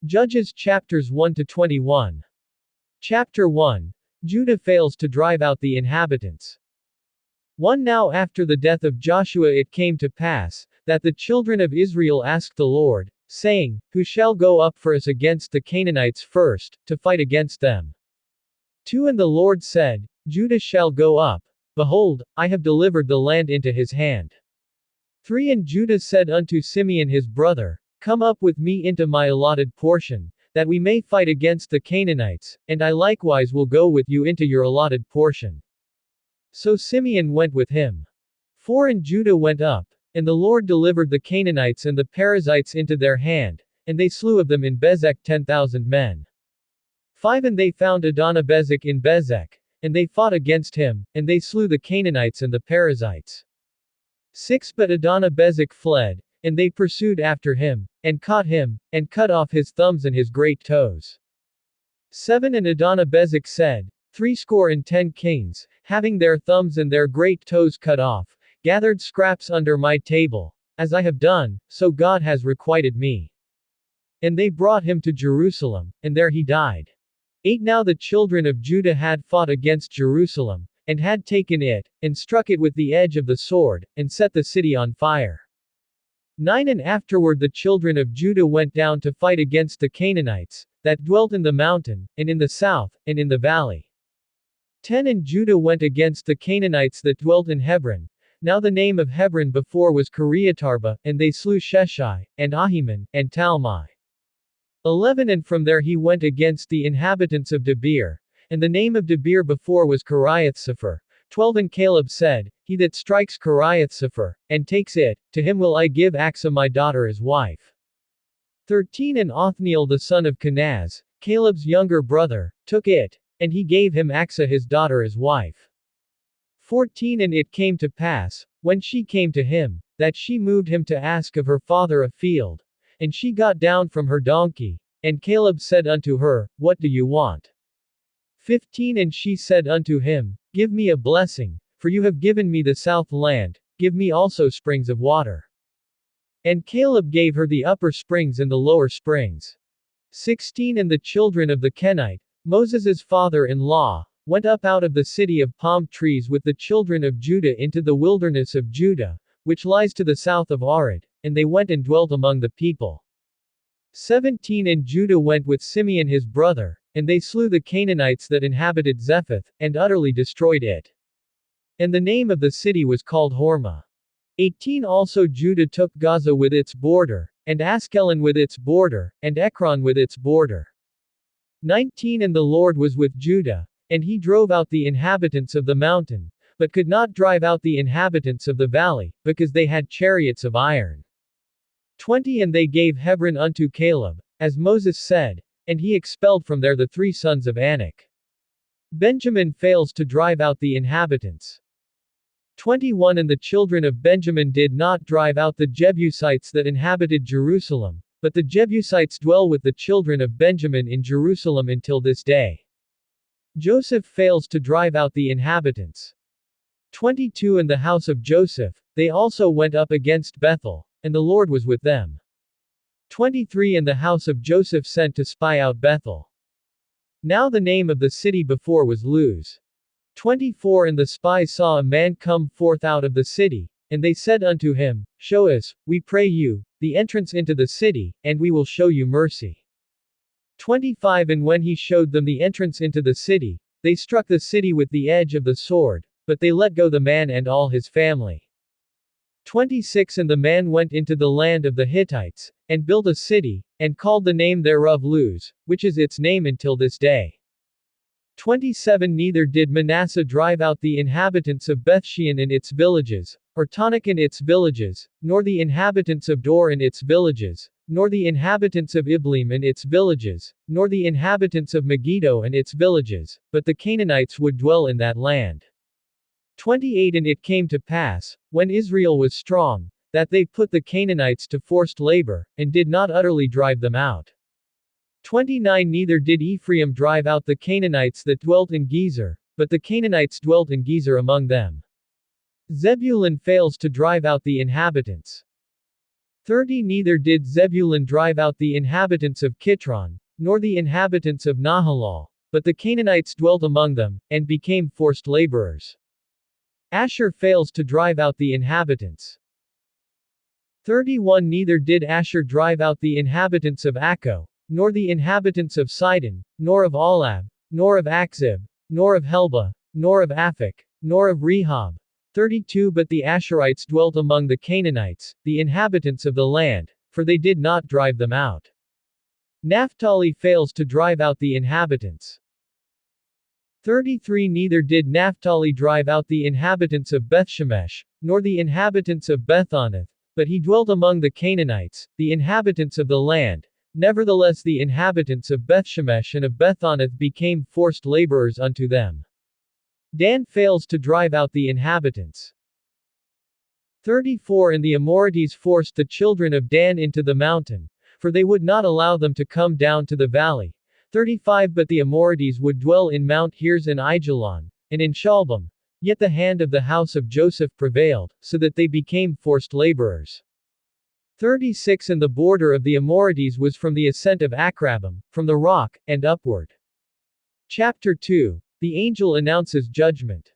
Judges chapters 1 to 21. Chapter 1. Judah fails to drive out the inhabitants. 1 Now after the death of Joshua it came to pass, that the children of Israel asked the Lord, saying, Who shall go up for us against the Canaanites first, to fight against them? 2 And the Lord said, Judah shall go up. Behold, I have delivered the land into his hand. 3 And Judah said unto Simeon his brother, Come up with me into my allotted portion, that we may fight against the Canaanites, and I likewise will go with you into your allotted portion. So Simeon went with him. 4 And Judah went up, and the Lord delivered the Canaanites and the Perizzites into their hand, and they slew of them in Bezek 10,000 men. 5 And they found Adonibezek in Bezek, and they fought against him, and they slew the Canaanites and the Perizzites. 6 But Adonibezek fled, and they pursued after him, and caught him, and cut off his thumbs and his great toes. 7 And Adonibezek said, 70 kings, having their thumbs and their great toes cut off, gathered scraps under my table. As I have done, so God has requited me. And they brought him to Jerusalem, and there he died. 8 Now the children of Judah had fought against Jerusalem, and had taken it, and struck it with the edge of the sword, and set the city on fire. 9 And afterward the children of Judah went down to fight against the Canaanites, that dwelt in the mountain, and in the south, and in the valley. 10 And Judah went against the Canaanites that dwelt in Hebron. Now the name of Hebron before was Kiriatarba, and they slew Sheshai, and Ahiman, and Talmai. 11 And from there he went against the inhabitants of Debir, and the name of Debir before was Kiriathsepher. 12 And Caleb said, He that strikes Kiriathsepher, and takes it, to him will I give Achsah my daughter as wife. 13 And Othniel the son of Kenaz, Caleb's younger brother, took it, and he gave him Achsah his daughter as wife. 14 And it came to pass, when she came to him, that she moved him to ask of her father a field. And she got down from her donkey, and Caleb said unto her, What do you want? 15 And she said unto him, Give me a blessing, for you have given me the south land, give me also springs of water. And Caleb gave her the upper springs and the lower springs. 16 And the children of the Kenite, Moses' father-in-law, went up out of the city of palm trees with the children of Judah into the wilderness of Judah, which lies to the south of Arad, and they went and dwelt among the people. 17 And Judah went with Simeon his brother, and they slew the Canaanites that inhabited Zephath, and utterly destroyed it. And the name of the city was called Hormah. 18 Also Judah took Gaza with its border, and Askelon with its border, and Ekron with its border. 19 And the Lord was with Judah, and he drove out the inhabitants of the mountain, but could not drive out the inhabitants of the valley, because they had chariots of iron. 20 And they gave Hebron unto Caleb, as Moses said, and he expelled from there the 3 sons of Anak. Benjamin fails to drive out the inhabitants. 21 And the children of Benjamin did not drive out the Jebusites that inhabited Jerusalem, but the Jebusites dwell with the children of Benjamin in Jerusalem until this day. Joseph fails to drive out the inhabitants. 22 And the house of Joseph, they also went up against Bethel, and the Lord was with them. 23 And the house of Joseph sent to spy out Bethel. Now the name of the city before was Luz. 24 And the spies saw a man come forth out of the city, and they said unto him, Show us, we pray you, the entrance into the city, and we will show you mercy. 25 And when he showed them the entrance into the city, they struck the city with the edge of the sword, but they let go the man and all his family. 26 And the man went into the land of the Hittites, and built a city, and called the name thereof Luz, which is its name until this day. 27 Neither did Manasseh drive out the inhabitants of Bethshean and its villages, or Tanakh and its villages, nor the inhabitants of Dor and its villages, nor the inhabitants of Ibleam and its villages, nor the inhabitants of Megiddo and its villages, but the Canaanites would dwell in that land. 28 And it came to pass, when Israel was strong, that they put the Canaanites to forced labor, and did not utterly drive them out. 29 Neither did Ephraim drive out the Canaanites that dwelt in Gezer, but the Canaanites dwelt in Gezer among them. Zebulun fails to drive out the inhabitants. 30 Neither did Zebulun drive out the inhabitants of Kitron, nor the inhabitants of Nahalal, but the Canaanites dwelt among them, and became forced laborers. Asher fails to drive out the inhabitants. 31 Neither did Asher drive out the inhabitants of Akko, nor the inhabitants of Sidon, nor of Alab, nor of Akzib, nor of Helba, nor of Aphek, nor of Rehob. 32 But the Asherites dwelt among the Canaanites, the inhabitants of the land, for they did not drive them out. Naphtali fails to drive out the inhabitants. 33 Neither did Naphtali drive out the inhabitants of Bethshemesh, nor the inhabitants of Bethanath, but he dwelt among the Canaanites, the inhabitants of the land. Nevertheless the inhabitants of Bethshemesh and of Bethanath became forced laborers unto them. Dan fails to drive out the inhabitants. 34 And the Amorites forced the children of Dan into the mountain, for they would not allow them to come down to the valley. 35 But the Amorites would dwell in Mount Heres and Aijalon, and in Shalbim. Yet the hand of the house of Joseph prevailed, so that they became forced laborers. 36 And the border of the Amorites was from the ascent of Akrabim, from the rock, and upward. Chapter 2. The angel announces judgment.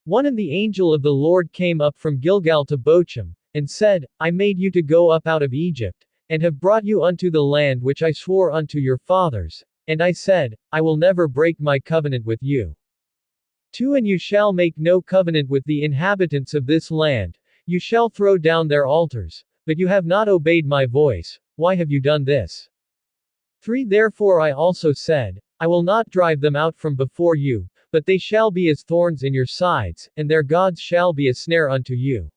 1 And the angel of the Lord came up from Gilgal to Bochim, and said, I made you to go up out of Egypt, and have brought you unto the land which I swore unto your fathers, and I said, I will never break my covenant with you. 2 And you shall make no covenant with the inhabitants of this land, you shall throw down their altars, but you have not obeyed my voice. Why have you done this? 3 Therefore I also said, I will not drive them out from before you, but they shall be as thorns in your sides, and their gods shall be a snare unto you.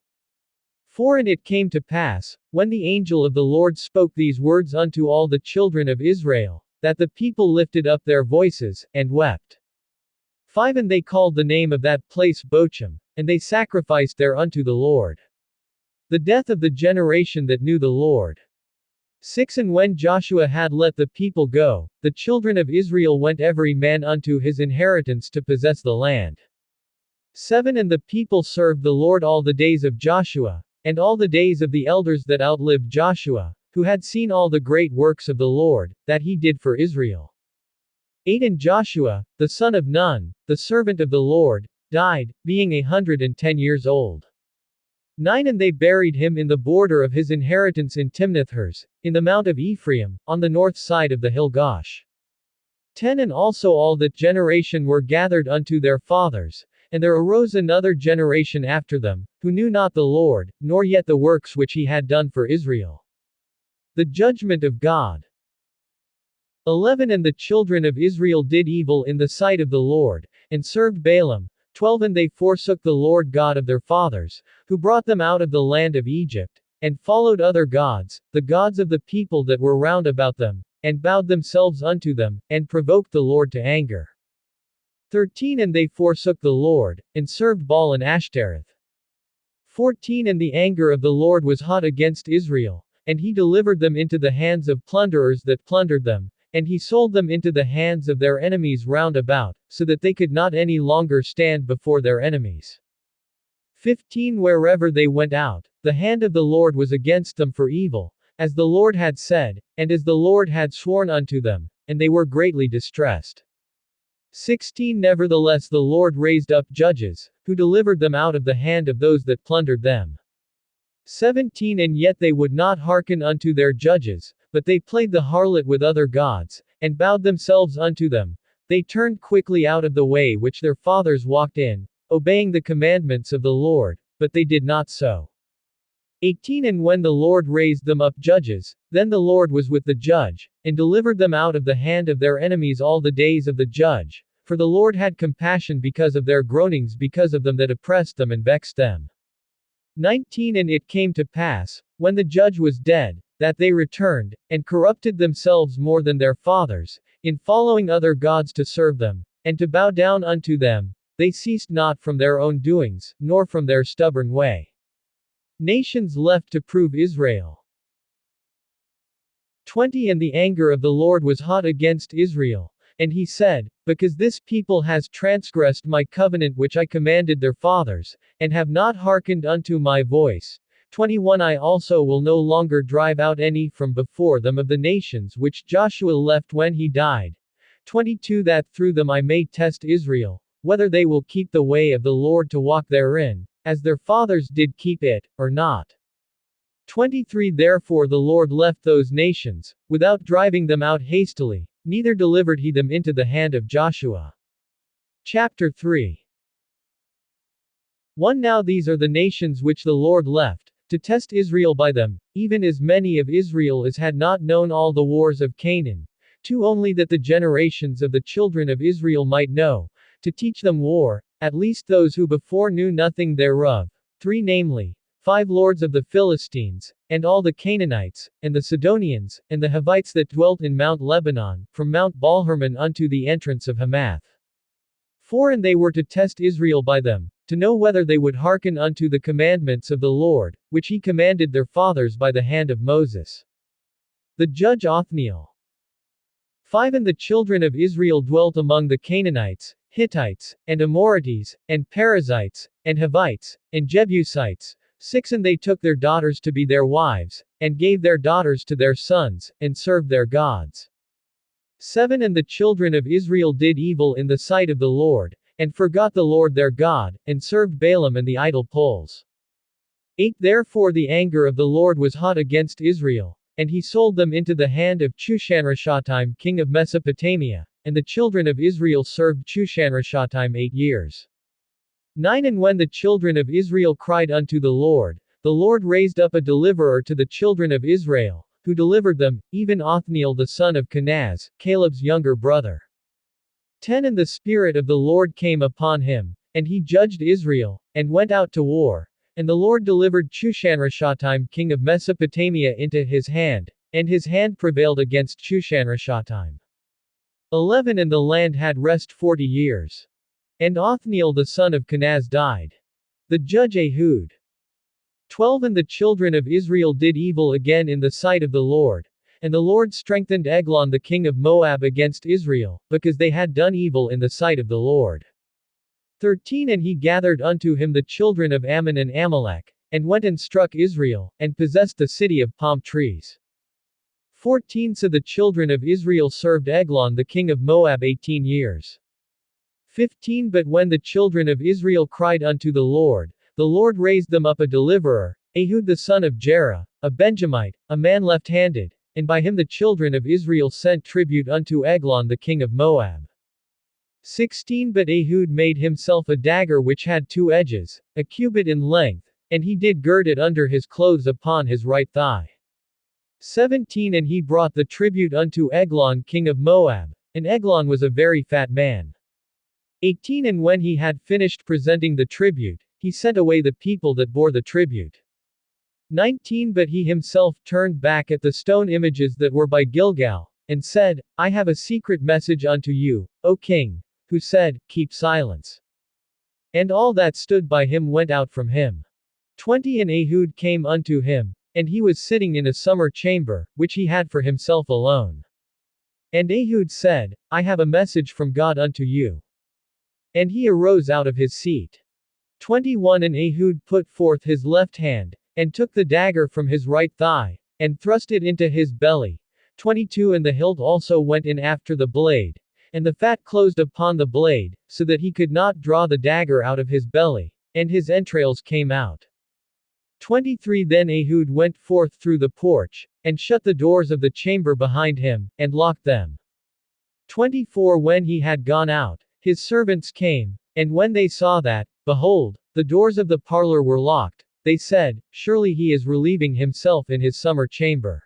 4 And it came to pass, when the angel of the Lord spoke these words unto all the children of Israel, that the people lifted up their voices, and wept. 5 And they called the name of that place Bochim, and they sacrificed there unto the Lord. The death of the generation that knew the Lord. 6 And when Joshua had let the people go, the children of Israel went every man unto his inheritance to possess the land. 7 And the people served the Lord all the days of Joshua, and all the days of the elders that outlived Joshua, who had seen all the great works of the Lord, that he did for Israel. 8 And Joshua, the son of Nun, the servant of the Lord, died, being 110 years old. 9 And they buried him in the border of his inheritance in Timnath-Heres, in the mount of Ephraim, on the north side of the hill Gosh. 10 And also all that generation were gathered unto their fathers, and there arose another generation after them, who knew not the Lord, nor yet the works which he had done for Israel. The judgment of God. 11 And the children of Israel did evil in the sight of the Lord, and served Balaam. 12 And they forsook the Lord God of their fathers, who brought them out of the land of Egypt, and followed other gods, the gods of the people that were round about them, and bowed themselves unto them, and provoked the Lord to anger. 13 And they forsook the Lord, and served Baal and Ashtoreth. 14 And the anger of the Lord was hot against Israel, and he delivered them into the hands of plunderers that plundered them, and he sold them into the hands of their enemies round about, so that they could not any longer stand before their enemies. 15 Wherever they went out, the hand of the Lord was against them for evil, as the Lord had said, and as the Lord had sworn unto them, and they were greatly distressed. 16 Nevertheless the Lord raised up judges, who delivered them out of the hand of those that plundered them. 17 And yet they would not hearken unto their judges, but they played the harlot with other gods, and bowed themselves unto them. They turned quickly out of the way which their fathers walked in, obeying the commandments of the Lord, but they did not so. 18 And when the Lord raised them up judges, then the Lord was with the judge, and delivered them out of the hand of their enemies all the days of the judge, for the Lord had compassion because of their groanings because of them that oppressed them and vexed them. 19 And it came to pass, when the judge was dead, that they returned, and corrupted themselves more than their fathers, in following other gods to serve them, and to bow down unto them. They ceased not from their own doings, nor from their stubborn way. Nations left to prove Israel. 20 And the anger of the Lord was hot against Israel, and he said, Because this people has transgressed my covenant which I commanded their fathers, and have not hearkened unto my voice, 21 I also will no longer drive out any from before them of the nations which Joshua left when he died. 22 That through them I may test Israel, whether they will keep the way of the Lord to walk therein, as their fathers did keep it, or not. 23 Therefore the Lord left those nations, without driving them out hastily, neither delivered he them into the hand of Joshua. Chapter 3 1 Now these are the nations which the Lord left, to test Israel by them, even as many of Israel as had not known all the wars of Canaan. 2 Only that the generations of the children of Israel might know, to teach them war, at least those who before knew nothing thereof. 3 Namely, 5 lords of the Philistines, and all the Canaanites, and the Sidonians, and the Hivites that dwelt in Mount Lebanon, from Mount Baal-Hermon unto the entrance of Hamath. 4 And they were to test Israel by them, to know whether they would hearken unto the commandments of the Lord, which he commanded their fathers by the hand of Moses. The judge Othniel. 5 And the children of Israel dwelt among the Canaanites, Hittites, and Amorites, and Perizzites, and Hivites, and Jebusites. 6 And they took their daughters to be their wives, and gave their daughters to their sons, and served their gods. 7 And the children of Israel did evil in the sight of the Lord, and forgot the Lord their God, and served Balaam and the idol poles. 8 Therefore the anger of the Lord was hot against Israel, and he sold them into the hand of Chushan-Rishathaim king of Mesopotamia, and the children of Israel served Chushan-Rishathaim 8 years. 9 And when the children of Israel cried unto the Lord raised up a deliverer to the children of Israel, who delivered them, even Othniel the son of Kenaz, Caleb's younger brother. 10 And the Spirit of the Lord came upon him, and he judged Israel, and went out to war. And the Lord delivered Chushan-Rishathaim king of Mesopotamia into his hand, and his hand prevailed against Chushan-Rishathaim. 11 And the land had rest 40 years. And Othniel the son of Kenaz died. The judge Ehud. 12 And the children of Israel did evil again in the sight of the Lord. And the Lord strengthened Eglon the king of Moab against Israel, because they had done evil in the sight of the Lord. 13 And he gathered unto him the children of Ammon and Amalek, and went and struck Israel, and possessed the city of palm trees. 14 So the children of Israel served Eglon the king of Moab 18 years. 15 But when the children of Israel cried unto the Lord raised them up a deliverer, Ehud the son of Jerah, a Benjamite, a man left-handed, and by him the children of Israel sent tribute unto Eglon the king of Moab. 16 But Ehud made himself a dagger which had 2 edges, a cubit in length, and he did gird it under his clothes upon his right thigh. 17 And he brought the tribute unto Eglon king of Moab, and Eglon was a very fat man. 18 And when he had finished presenting the tribute, he sent away the people that bore the tribute. 19 But he himself turned back at the stone images that were by Gilgal, and said, I have a secret message unto you, O king. Who said, Keep silence. And all that stood by him went out from him. 20 And Ehud came unto him, and he was sitting in a summer chamber, which he had for himself alone. And Ehud said, I have a message from God unto you. And he arose out of his seat. 21 And Ehud put forth his left hand, and took the dagger from his right thigh, and thrust it into his belly. 22 And the hilt also went in after the blade, and the fat closed upon the blade, so that he could not draw the dagger out of his belly, and his entrails came out. 23 Then Ehud went forth through the porch, and shut the doors of the chamber behind him, and locked them. 24 When he had gone out, his servants came, and when they saw that, behold, the doors of the parlor were locked, they said, Surely he is relieving himself in his summer chamber.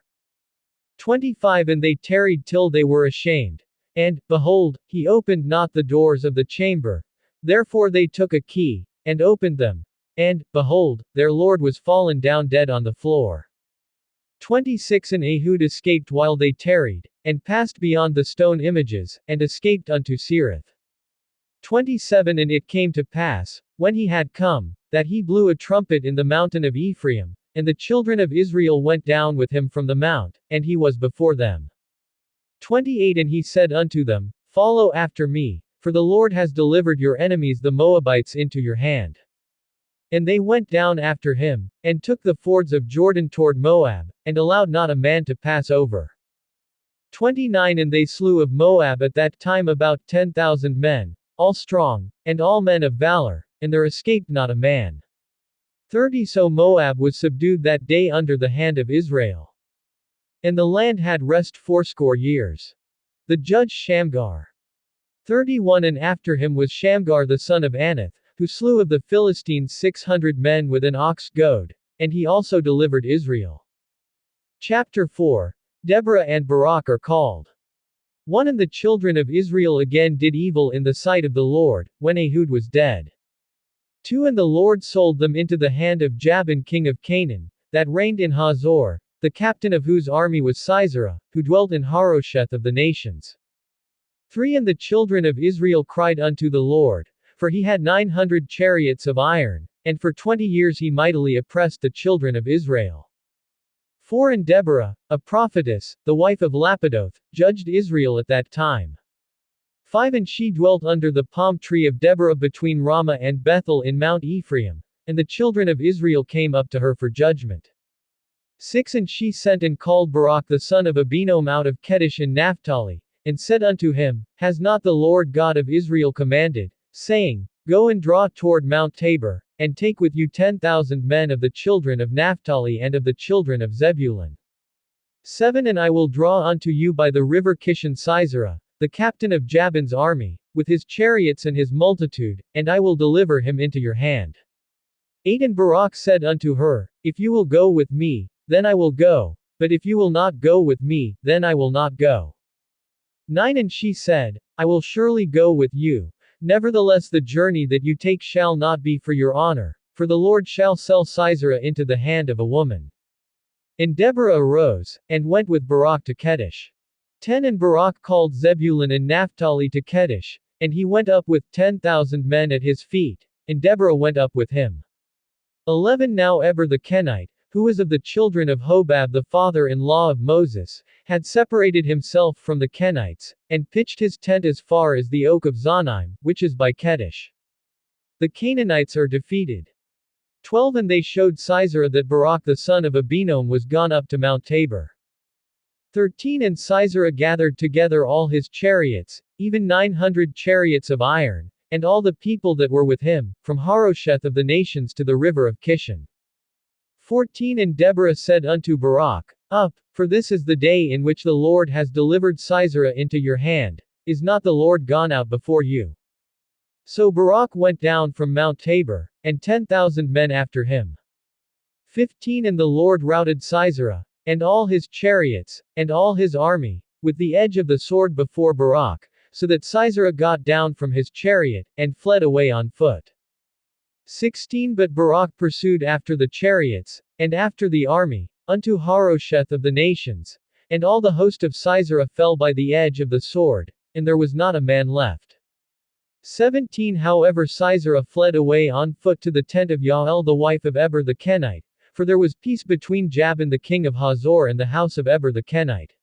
25 And they tarried till they were ashamed. And, behold, he opened not the doors of the chamber. Therefore they took a key, and opened them. And, behold, their lord was fallen down dead on the floor. 26 And Ehud escaped while they tarried, and passed beyond the stone images, and escaped unto Seirith. 27 And it came to pass, when he had come, that he blew a trumpet in the mountain of Ephraim, and the children of Israel went down with him from the mount, and he was before them. 28 And he said unto them, Follow after me, for the Lord has delivered your enemies the Moabites into your hand. And they went down after him, and took the fords of Jordan toward Moab, and allowed not a man to pass over. 29 And they slew of Moab at that time about 10,000 men, all strong, and all men of valor, and there escaped not a man. 30 So Moab was subdued that day under the hand of Israel. And the land had rest fourscore years. The judge Shamgar. 31 And after him was Shamgar the son of Anath, who slew of the Philistines 600 men with an ox goad, and he also delivered Israel. Chapter 4. Deborah and Barak are called. 1 And the children of Israel again did evil in the sight of the Lord, when Ehud was dead. 2 And the Lord sold them into the hand of Jabin king of Canaan, that reigned in Hazor, the captain of whose army was Sisera, who dwelt in Harosheth of the nations. 3 And the children of Israel cried unto the Lord, for he had 900 chariots of iron, and for 20 years he mightily oppressed the children of Israel. 4 And Deborah, a prophetess, the wife of Lapidoth, judged Israel at that time. 5 And she dwelt under the palm tree of Deborah between Ramah and Bethel in Mount Ephraim, and the children of Israel came up to her for judgment. 6 And she sent and called Barak the son of Abinoam out of Kedesh in Naphtali, and said unto him, Has not the Lord God of Israel commanded, saying, Go and draw toward Mount Tabor, and take with you 10,000 men of the children of Naphtali and of the children of Zebulun. 7 And I will draw unto you by the river Kishon Sisera, the captain of Jabin's army, with his chariots and his multitude, and I will deliver him into your hand. 8 And Barak said unto her, If you will go with me, then I will go, but if you will not go with me, then I will not go. 9 And she said, I will surely go with you, nevertheless the journey that you take shall not be for your honor, for the Lord shall sell Sisera into the hand of a woman. And Deborah arose, and went with Barak to Kedesh. 10 And Barak called Zebulun and Naphtali to Kedesh, and he went up with 10,000 men at his feet, and Deborah went up with him. 11 Now Eber the Kenite, who was of the children of Hobab the father-in-law of Moses, had separated himself from the Kenites, and pitched his tent as far as the oak of Zonaim, which is by Kedesh. The Canaanites are defeated. 12 And they showed Sisera that Barak the son of Abinoam was gone up to Mount Tabor. 13 And Sisera gathered together all his chariots, even 900 chariots of iron, and all the people that were with him, from Harosheth of the nations to the river of Kishon. 14 And Deborah said unto Barak, Up, for this is the day in which the Lord has delivered Sisera into your hand, is not the Lord gone out before you? So Barak went down from Mount Tabor, and 10,000 men after him. 15 And the Lord routed Sisera, and all his chariots, and all his army, with the edge of the sword before Barak, so that Sisera got down from his chariot, and fled away on foot. 16 But Barak pursued after the chariots, and after the army, unto Harosheth of the nations, and all the host of Sisera fell by the edge of the sword, and there was not a man left. 17 However Sisera fled away on foot to the tent of Jael the wife of Eber the Kenite, for there was peace between Jabin the king of Hazor and the house of Eber the Kenite.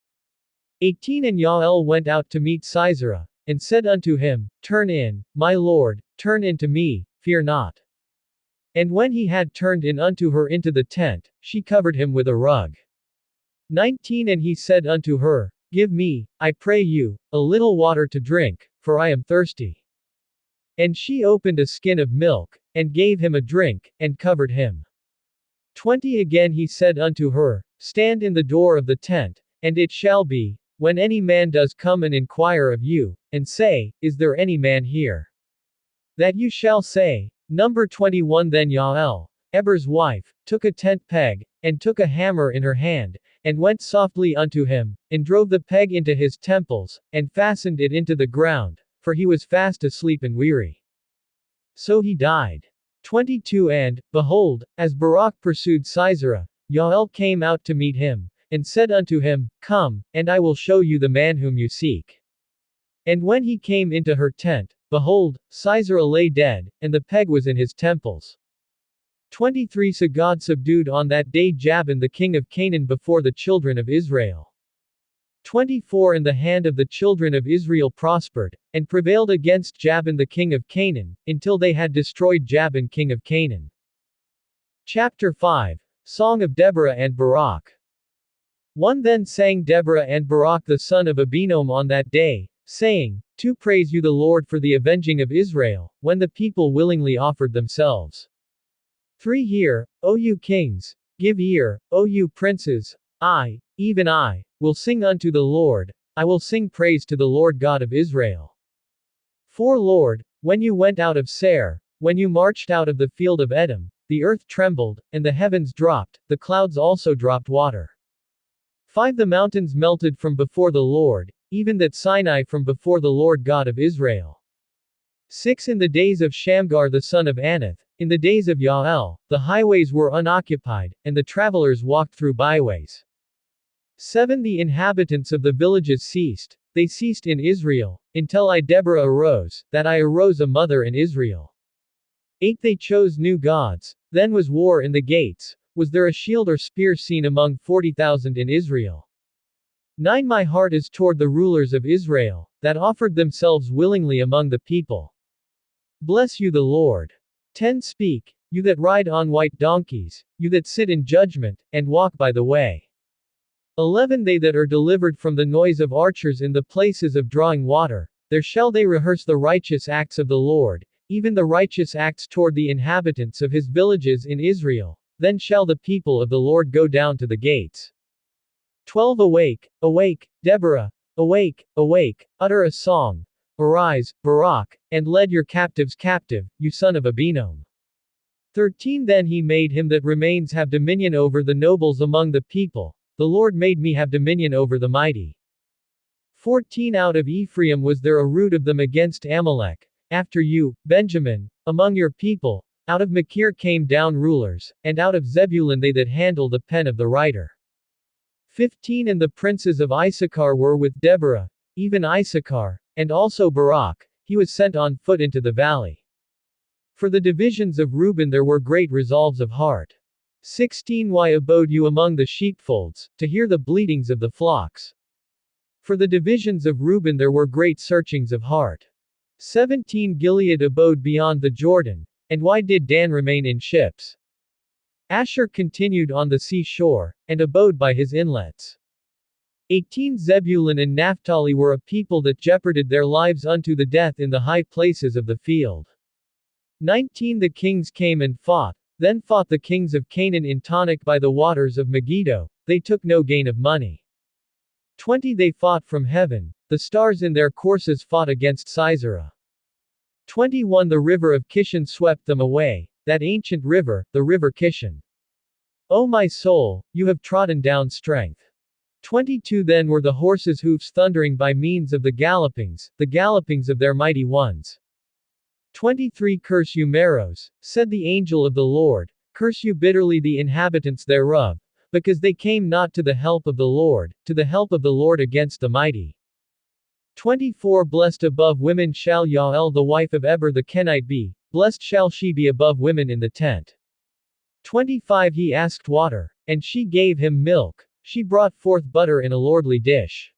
18 And Jael went out to meet Sisera, and said unto him, Turn in, my lord, turn in to me, fear not. And when he had turned in unto her into the tent, she covered him with a rug. 19 And he said unto her, Give me, I pray you, a little water to drink, for I am thirsty. And she opened a skin of milk, and gave him a drink, and covered him. 20 Again he said unto her, Stand in the door of the tent, and it shall be, when any man does come and inquire of you, and say, Is there any man here? That you shall say, Number 21 Then Jael, Eber's wife, took a tent peg, and took a hammer in her hand, and went softly unto him, and drove the peg into his temples, and fastened it into the ground, for he was fast asleep and weary. So he died. 22 And, behold, as Barak pursued Sisera, Jael came out to meet him, and said unto him, Come, and I will show you the man whom you seek. And when he came into her tent, behold, Sisera lay dead, and the peg was in his temples. 23 So God subdued on that day Jabin the king of Canaan before the children of Israel. 24 And the hand of the children of Israel prospered, and prevailed against Jabin the king of Canaan, until they had destroyed Jabin king of Canaan. Chapter 5. Song of Deborah and Barak. 1 Then sang Deborah and Barak the son of Abinoam on that day, saying, 2 Praise you the Lord for the avenging of Israel, when the people willingly offered themselves. 3 Hear, O you kings, give ear, O you princes, I, even I, will sing unto the Lord, I will sing praise to the Lord God of Israel. 4 Lord, when you went out of Seir, when you marched out of the field of Edom, the earth trembled, and the heavens dropped, the clouds also dropped water. 5 The mountains melted from before the Lord, even that Sinai from before the Lord God of Israel. 6 In the days of Shamgar the son of Anath, in the days of Yael, the highways were unoccupied, and the travelers walked through byways. 7 The inhabitants of the villages ceased, they ceased in Israel, until I Deborah arose, that I arose a mother in Israel. 8 They chose new gods, then was war in the gates, was there a shield or spear seen among 40,000 in Israel? 9 My heart is toward the rulers of Israel, that offered themselves willingly among the people. Bless you the Lord. 10 Speak, you that ride on white donkeys, you that sit in judgment, and walk by the way. 11 They that are delivered from the noise of archers in the places of drawing water, there shall they rehearse the righteous acts of the Lord, even the righteous acts toward the inhabitants of his villages in Israel, then shall the people of the Lord go down to the gates. 12 Awake, awake, Deborah, awake, awake, utter a song, arise, Barak, and lead your captives captive, you son of Abinoam. 13 Then he made him that remains have dominion over the nobles among the people, the Lord made me have dominion over the mighty. 14 Out of Ephraim was there a root of them against Amalek, after you, Benjamin, among your people, out of Machir came down rulers, and out of Zebulun they that handle the pen of the writer. 15 And the princes of Issachar were with Deborah, even Issachar, and also Barak, he was sent on foot into the valley. For the divisions of Reuben there were great resolves of heart. 16 Why abode you among the sheepfolds, to hear the bleatings of the flocks? For the divisions of Reuben there were great searchings of heart. 17 Gilead abode beyond the Jordan, and why did Dan remain in ships? Asher continued on the sea shore, and abode by his inlets. 18 Zebulun and Naphtali were a people that jeoparded their lives unto the death in the high places of the field. 19 The kings came and fought, then fought the kings of Canaan in Tanakh by the waters of Megiddo, they took no gain of money. 20 They fought from heaven, the stars in their courses fought against Sisera. 21 The river of Kishon swept them away, that ancient river, the river Kishon. O my soul, you have trodden down strength. 22 Then were the horses' hoofs thundering by means of the gallopings of their mighty ones. 23 Curse you Meroz, said the angel of the Lord, curse you bitterly the inhabitants thereof, because they came not to the help of the Lord against the mighty. 24 Blessed above women shall Yael the wife of Eber the Kenite be, blessed shall she be above women in the tent. 25 He asked water, and she gave him milk, she brought forth butter in a lordly dish.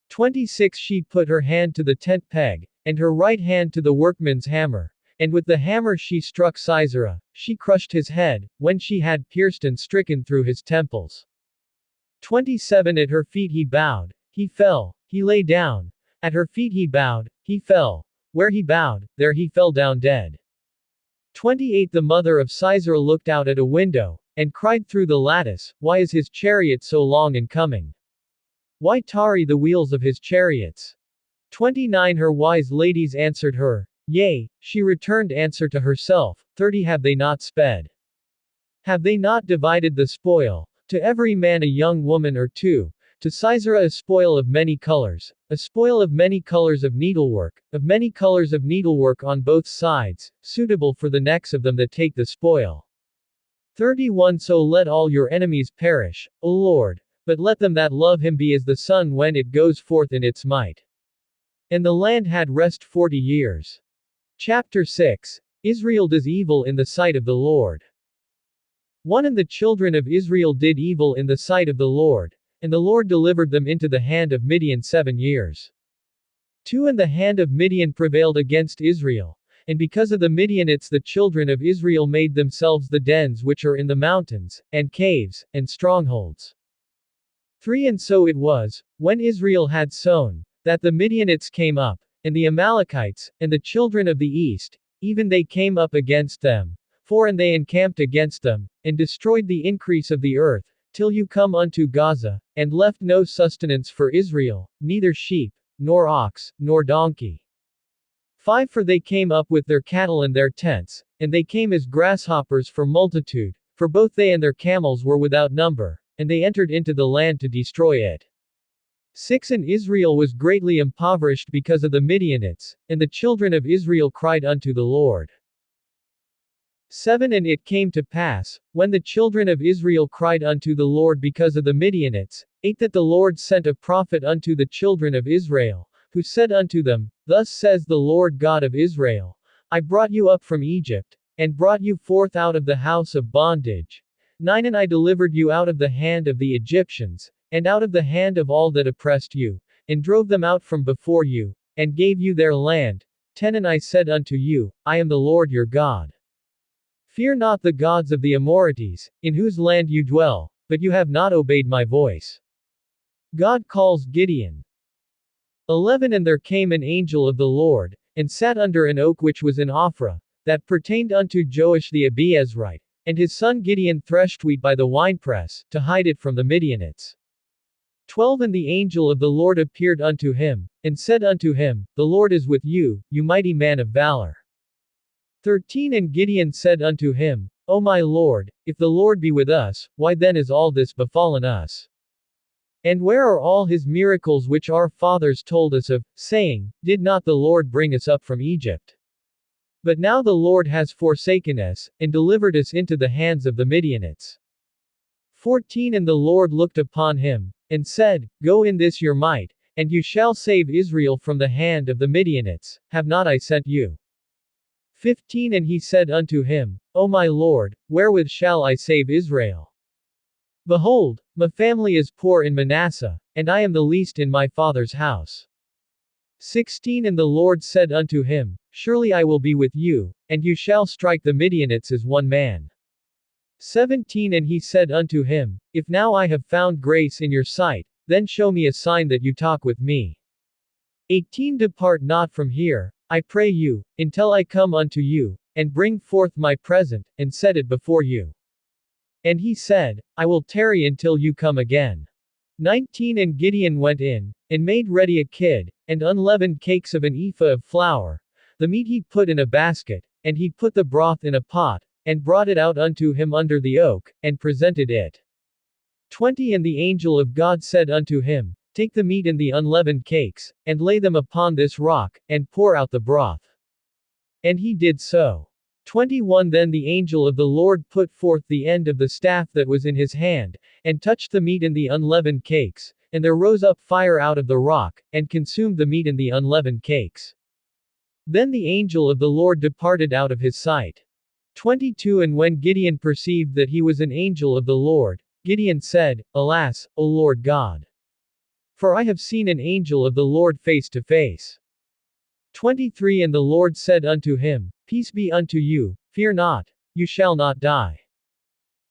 26 She put her hand to the tent peg, and her right hand to the workman's hammer, and with the hammer she struck Sisera, she crushed his head, when she had pierced and stricken through his temples. 27 At her feet he bowed, he fell, he lay down, at her feet he bowed, he fell, where he bowed, there he fell down dead. 28 The mother of Sisera looked out at a window, and cried through the lattice, why is his chariot so long in coming? Why tarry the wheels of his chariots? 29 Her wise ladies answered her, yea, she returned answer to herself, 30 Have they not sped? Have they not divided the spoil, to every man a young woman or two, to Sisera a spoil of many colors of needlework on both sides, suitable for the necks of them that take the spoil. 31 So let all your enemies perish, O Lord, but let them that love him be as the sun when it goes forth in its might. And the land had rest 40 years. Chapter 6. Israel does evil in the sight of the Lord. 1 And the children of Israel did evil in the sight of the Lord, and the Lord delivered them into the hand of Midian 7 years. 2 And the hand of Midian prevailed against Israel, and because of the Midianites the children of Israel made themselves the dens which are in the mountains, and caves, and strongholds. 3 And so it was, when Israel had sown, that the Midianites came up, and the Amalekites, and the children of the east, even they came up against them. 4 And they encamped against them, and destroyed the increase of the earth, till you come unto Gaza, and left no sustenance for Israel, neither sheep, nor ox, nor donkey. 5 For they came up with their cattle and their tents, and they came as grasshoppers for multitude, for both they and their camels were without number, and they entered into the land to destroy it. 6 And Israel was greatly impoverished because of the Midianites, and the children of Israel cried unto the Lord. 7 And it came to pass, when the children of Israel cried unto the Lord because of the Midianites, 8 That the Lord sent a prophet unto the children of Israel, who said unto them, Thus says the Lord God of Israel, I brought you up from Egypt, and brought you forth out of the house of bondage. 9 And I delivered you out of the hand of the Egyptians, and out of the hand of all that oppressed you, and drove them out from before you, and gave you their land. 10 And I said unto you, I am the Lord your God. Fear not the gods of the Amorites, in whose land you dwell, but you have not obeyed my voice. God calls Gideon. 11 And there came an angel of the Lord, and sat under an oak which was in Ophrah, that pertained unto Joash the Abiezrite, and his son Gideon threshed wheat by the winepress, to hide it from the Midianites. 12 And the angel of the Lord appeared unto him, and said unto him, The Lord is with you, you mighty man of valor. 13 And Gideon said unto him, O my Lord, if the Lord be with us, why then is all this befallen us? And where are all his miracles which our fathers told us of, saying, Did not the Lord bring us up from Egypt? But now the Lord has forsaken us, and delivered us into the hands of the Midianites. 14 And the Lord looked upon him, and said, Go in this your might, and you shall save Israel from the hand of the Midianites, have not I sent you? 15 And he said unto him, O my Lord, wherewith shall I save Israel? Behold, my family is poor in Manasseh, and I am the least in my father's house. 16 And the Lord said unto him, Surely I will be with you, and you shall strike the Midianites as one man. 17 And he said unto him, If now I have found grace in your sight, then show me a sign that you talk with me. 18 Depart not from here, I pray you, until I come unto you, and bring forth my present, and set it before you. And he said, I will tarry until you come again. 19 And Gideon went in, and made ready a kid, and unleavened cakes of an ephah of flour. The meat he put in a basket, and he put the broth in a pot, and brought it out unto him under the oak, and presented it. 20 And the angel of God said unto him, Take the meat and the unleavened cakes, and lay them upon this rock, and pour out the broth. And he did so. 21 Then the angel of the Lord put forth the end of the staff that was in his hand, and touched the meat and the unleavened cakes, and there rose up fire out of the rock, and consumed the meat and the unleavened cakes. Then the angel of the Lord departed out of his sight. 22 And when Gideon perceived that he was an angel of the Lord, Gideon said, Alas, O Lord God! For I have seen an angel of the Lord face to face. 23 And the Lord said unto him, Peace be unto you, fear not, you shall not die.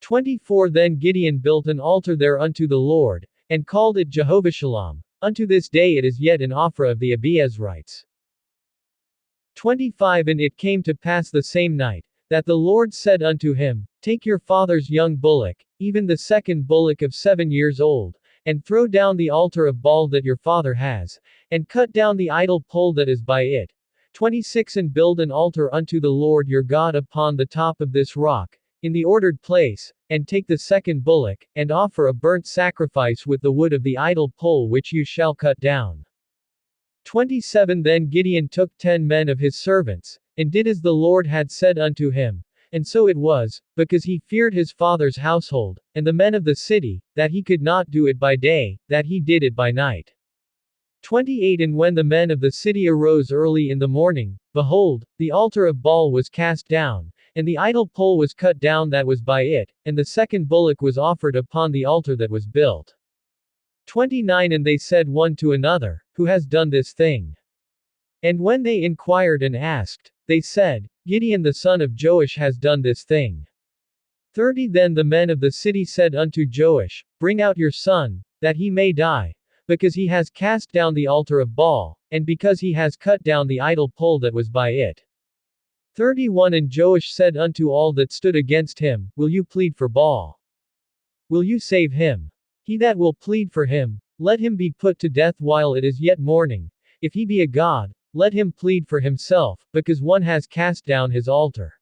24 Then Gideon built an altar there unto the Lord, and called it Jehovah Shalom. Unto this day it is yet in Ophrah of the Abiezrites. 25 And it came to pass the same night, that the Lord said unto him, Take your father's young bullock, even the second bullock of 7 years old, and throw down the altar of Baal that your father has, and cut down the idol pole that is by it. 26 And build an altar unto the Lord your God upon the top of this rock, in the ordered place, and take the second bullock, and offer a burnt sacrifice with the wood of the idol pole which you shall cut down. 27 Then Gideon took 10 men of his servants, and did as the Lord had said unto him. And so it was, because he feared his father's household, and the men of the city, that he could not do it by day, that he did it by night. 28 And when the men of the city arose early in the morning, behold, the altar of Baal was cast down, and the idol pole was cut down that was by it, and the second bullock was offered upon the altar that was built. 29 And they said one to another, Who has done this thing? And when they inquired and asked, they said, Gideon the son of Joash has done this thing. 30 Then the men of the city said unto Joash, Bring out your son, that he may die, because he has cast down the altar of Baal, and because he has cut down the idol pole that was by it. 31 And Joash said unto all that stood against him, Will you plead for Baal? Will you save him? He that will plead for him, let him be put to death while it is yet morning. If he be a god, let him plead for himself, because one has cast down his altar.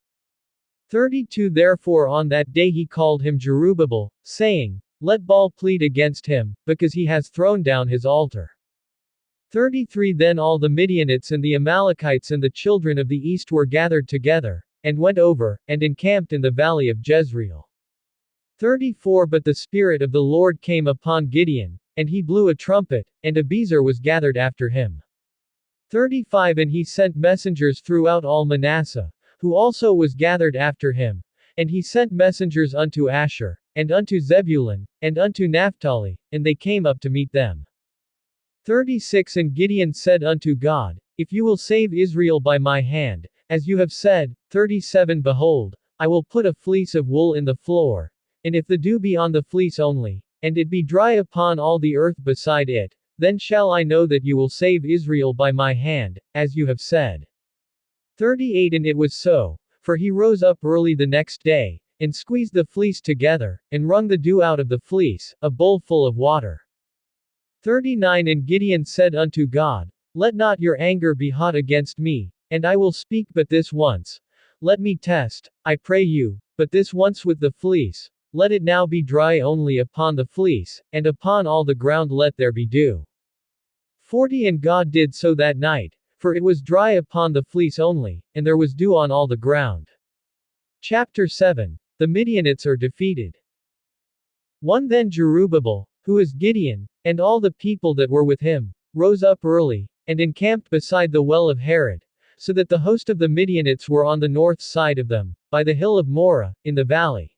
32 Therefore on that day he called him Jerubbaal, saying, Let Baal plead against him, because he has thrown down his altar. 33 Then all the Midianites and the Amalekites and the children of the east were gathered together, and went over, and encamped in the valley of Jezreel. 34 But the Spirit of the Lord came upon Gideon, and he blew a trumpet, and Abiezer was gathered after him. 35 And he sent messengers throughout all Manasseh, who also was gathered after him, and he sent messengers unto Asher, and unto Zebulun, and unto Naphtali, and they came up to meet them. 36 And Gideon said unto God, If you will save Israel by my hand, as you have said. 37 Behold, I will put a fleece of wool in the floor, and if the dew be on the fleece only, and it be dry upon all the earth beside it, then shall I know that you will save Israel by my hand, as you have said. 38 And it was so, for he rose up early the next day, and squeezed the fleece together, and wrung the dew out of the fleece, a bowl full of water. 39 And Gideon said unto God, Let not your anger be hot against me, and I will speak but this once. Let me test, I pray you, but this once with the fleece. Let it now be dry only upon the fleece, and upon all the ground let there be dew. 40 And God did so that night, for it was dry upon the fleece only, and there was dew on all the ground. Chapter 7. The Midianites are defeated. 1 Then Jerubbaal, who is Gideon, and all the people that were with him, rose up early, and encamped beside the well of Harod, so that the host of the Midianites were on the north side of them, by the hill of Moreh, in the valley.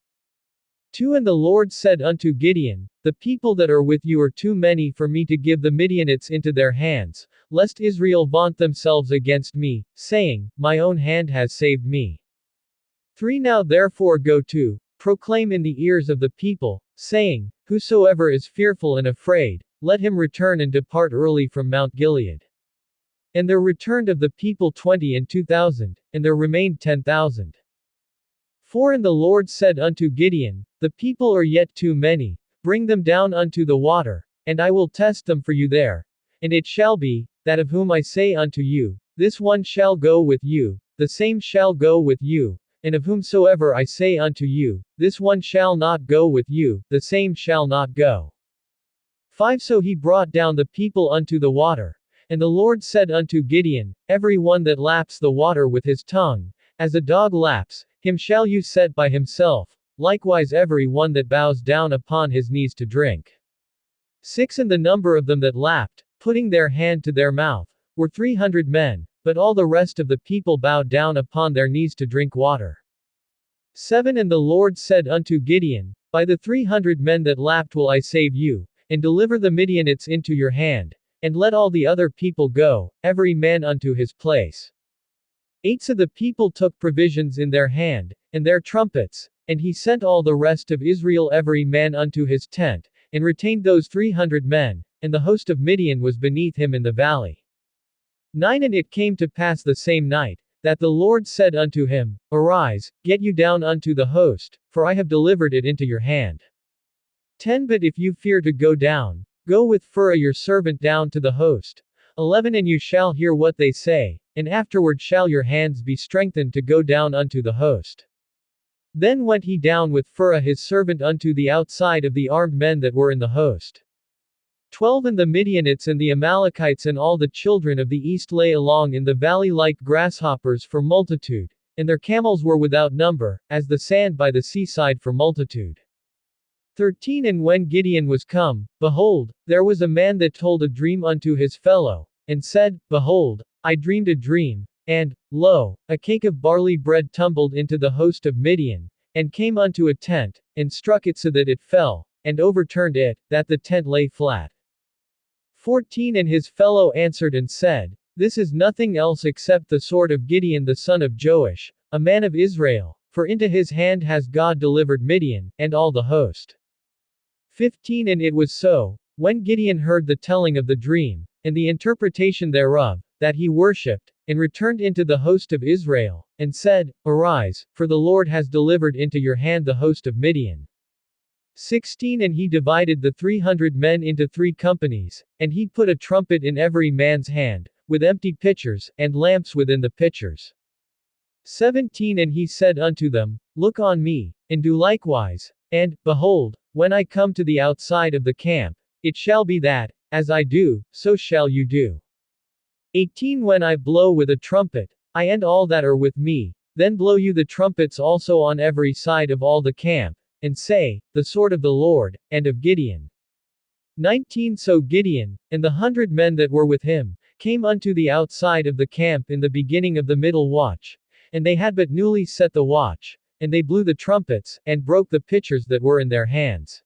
2 And the Lord said unto Gideon, The people that are with you are too many for me to give the Midianites into their hands, lest Israel vaunt themselves against me, saying, My own hand has saved me. 3 Now therefore go to, proclaim in the ears of the people, saying, Whosoever is fearful and afraid, let him return and depart early from Mount Gilead. And there returned of the people 20 and 2,000, and there remained 10,000. 4 And the Lord said unto Gideon, The people are yet too many, bring them down unto the water, and I will test them for you there. And it shall be, that of whom I say unto you, This one shall go with you, the same shall go with you, and of whomsoever I say unto you, This one shall not go with you, the same shall not go. 5 So he brought down the people unto the water. And the Lord said unto Gideon, Every one that laps the water with his tongue, as a dog laps, him shall you set by himself, likewise every one that bows down upon his knees to drink. 6 And the number of them that lapped, putting their hand to their mouth, were 300 men, but all the rest of the people bowed down upon their knees to drink water. 7 And the Lord said unto Gideon, By the 300 men that lapped will I save you, and deliver the Midianites into your hand, and let all the other people go, every man unto his place. 8 So the people took provisions in their hand, and their trumpets, and he sent all the rest of Israel every man unto his tent, and retained those 300 men, and the host of Midian was beneath him in the valley. 9 And it came to pass the same night, that the Lord said unto him, Arise, get you down unto the host, for I have delivered it into your hand. 10 But if you fear to go down, go with Phurah your servant down to the host. 11 And you shall hear what they say, and afterward shall your hands be strengthened to go down unto the host. Then went he down with Phurah his servant unto the outside of the armed men that were in the host. 12 And the Midianites and the Amalekites and all the children of the east lay along in the valley like grasshoppers for multitude, and their camels were without number, as the sand by the seaside for multitude. 13 And when Gideon was come, behold, there was a man that told a dream unto his fellow, and said, Behold, I dreamed a dream, and, lo, a cake of barley bread tumbled into the host of Midian, and came unto a tent, and struck it so that it fell, and overturned it, that the tent lay flat. 14 And his fellow answered and said, This is nothing else except the sword of Gideon the son of Joash, a man of Israel, for into his hand has God delivered Midian, and all the host. 15 And it was so, when Gideon heard the telling of the dream, and the interpretation thereof, that he worshipped, and returned into the host of Israel, and said, Arise, for the Lord has delivered into your hand the host of Midian. 16 And he divided the 300 men into 3 companies, and he put a trumpet in every man's hand, with empty pitchers, and lamps within the pitchers. 17 And he said unto them, Look on me, and do likewise, and, behold, when I come to the outside of the camp, it shall be that, as I do, so shall you do. 18 When I blow with a trumpet, I and all that are with me, then blow you the trumpets also on every side of all the camp, and say, The sword of the Lord, and of Gideon. 19 So Gideon, and the 100 men that were with him, came unto the outside of the camp in the beginning of the middle watch, and they had but newly set the watch, and they blew the trumpets, and broke the pitchers that were in their hands.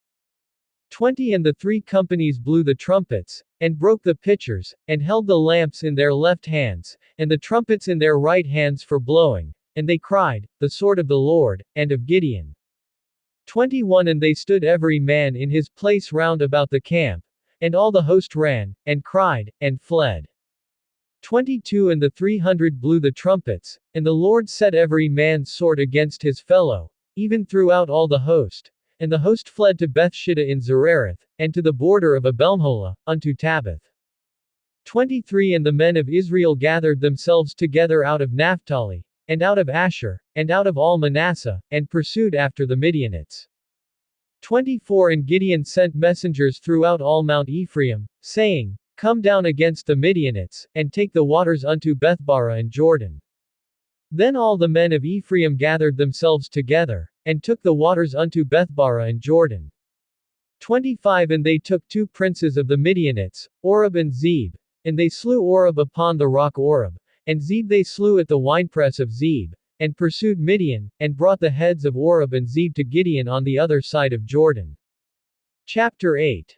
20 And the 3 companies blew the trumpets, and broke the pitchers, and held the lamps in their left hands, and the trumpets in their right hands for blowing, and they cried, The sword of the Lord, and of Gideon. 21 And they stood every man in his place round about the camp, and all the host ran, and cried, and fled. 22 And the 300 blew the trumpets, and the Lord set every man's sword against his fellow, even throughout all the host. And the host fled to Bethshittah in Zerereth, and to the border of Abelmeholah, unto Tabbath. 23 And the men of Israel gathered themselves together out of Naphtali, and out of Asher, and out of all Manasseh, and pursued after the Midianites. 24 And Gideon sent messengers throughout all Mount Ephraim, saying, Come down against the Midianites, and take the waters unto Bethbara and Jordan. Then all the men of Ephraim gathered themselves together, and took the waters unto Bethbara and Jordan. 25 And they took 2 princes of the Midianites, Oreb and Zeb, and they slew Oreb upon the rock Oreb, and Zeb they slew at the winepress of Zeb, and pursued Midian, and brought the heads of Oreb and Zeb to Gideon on the other side of Jordan. Chapter 8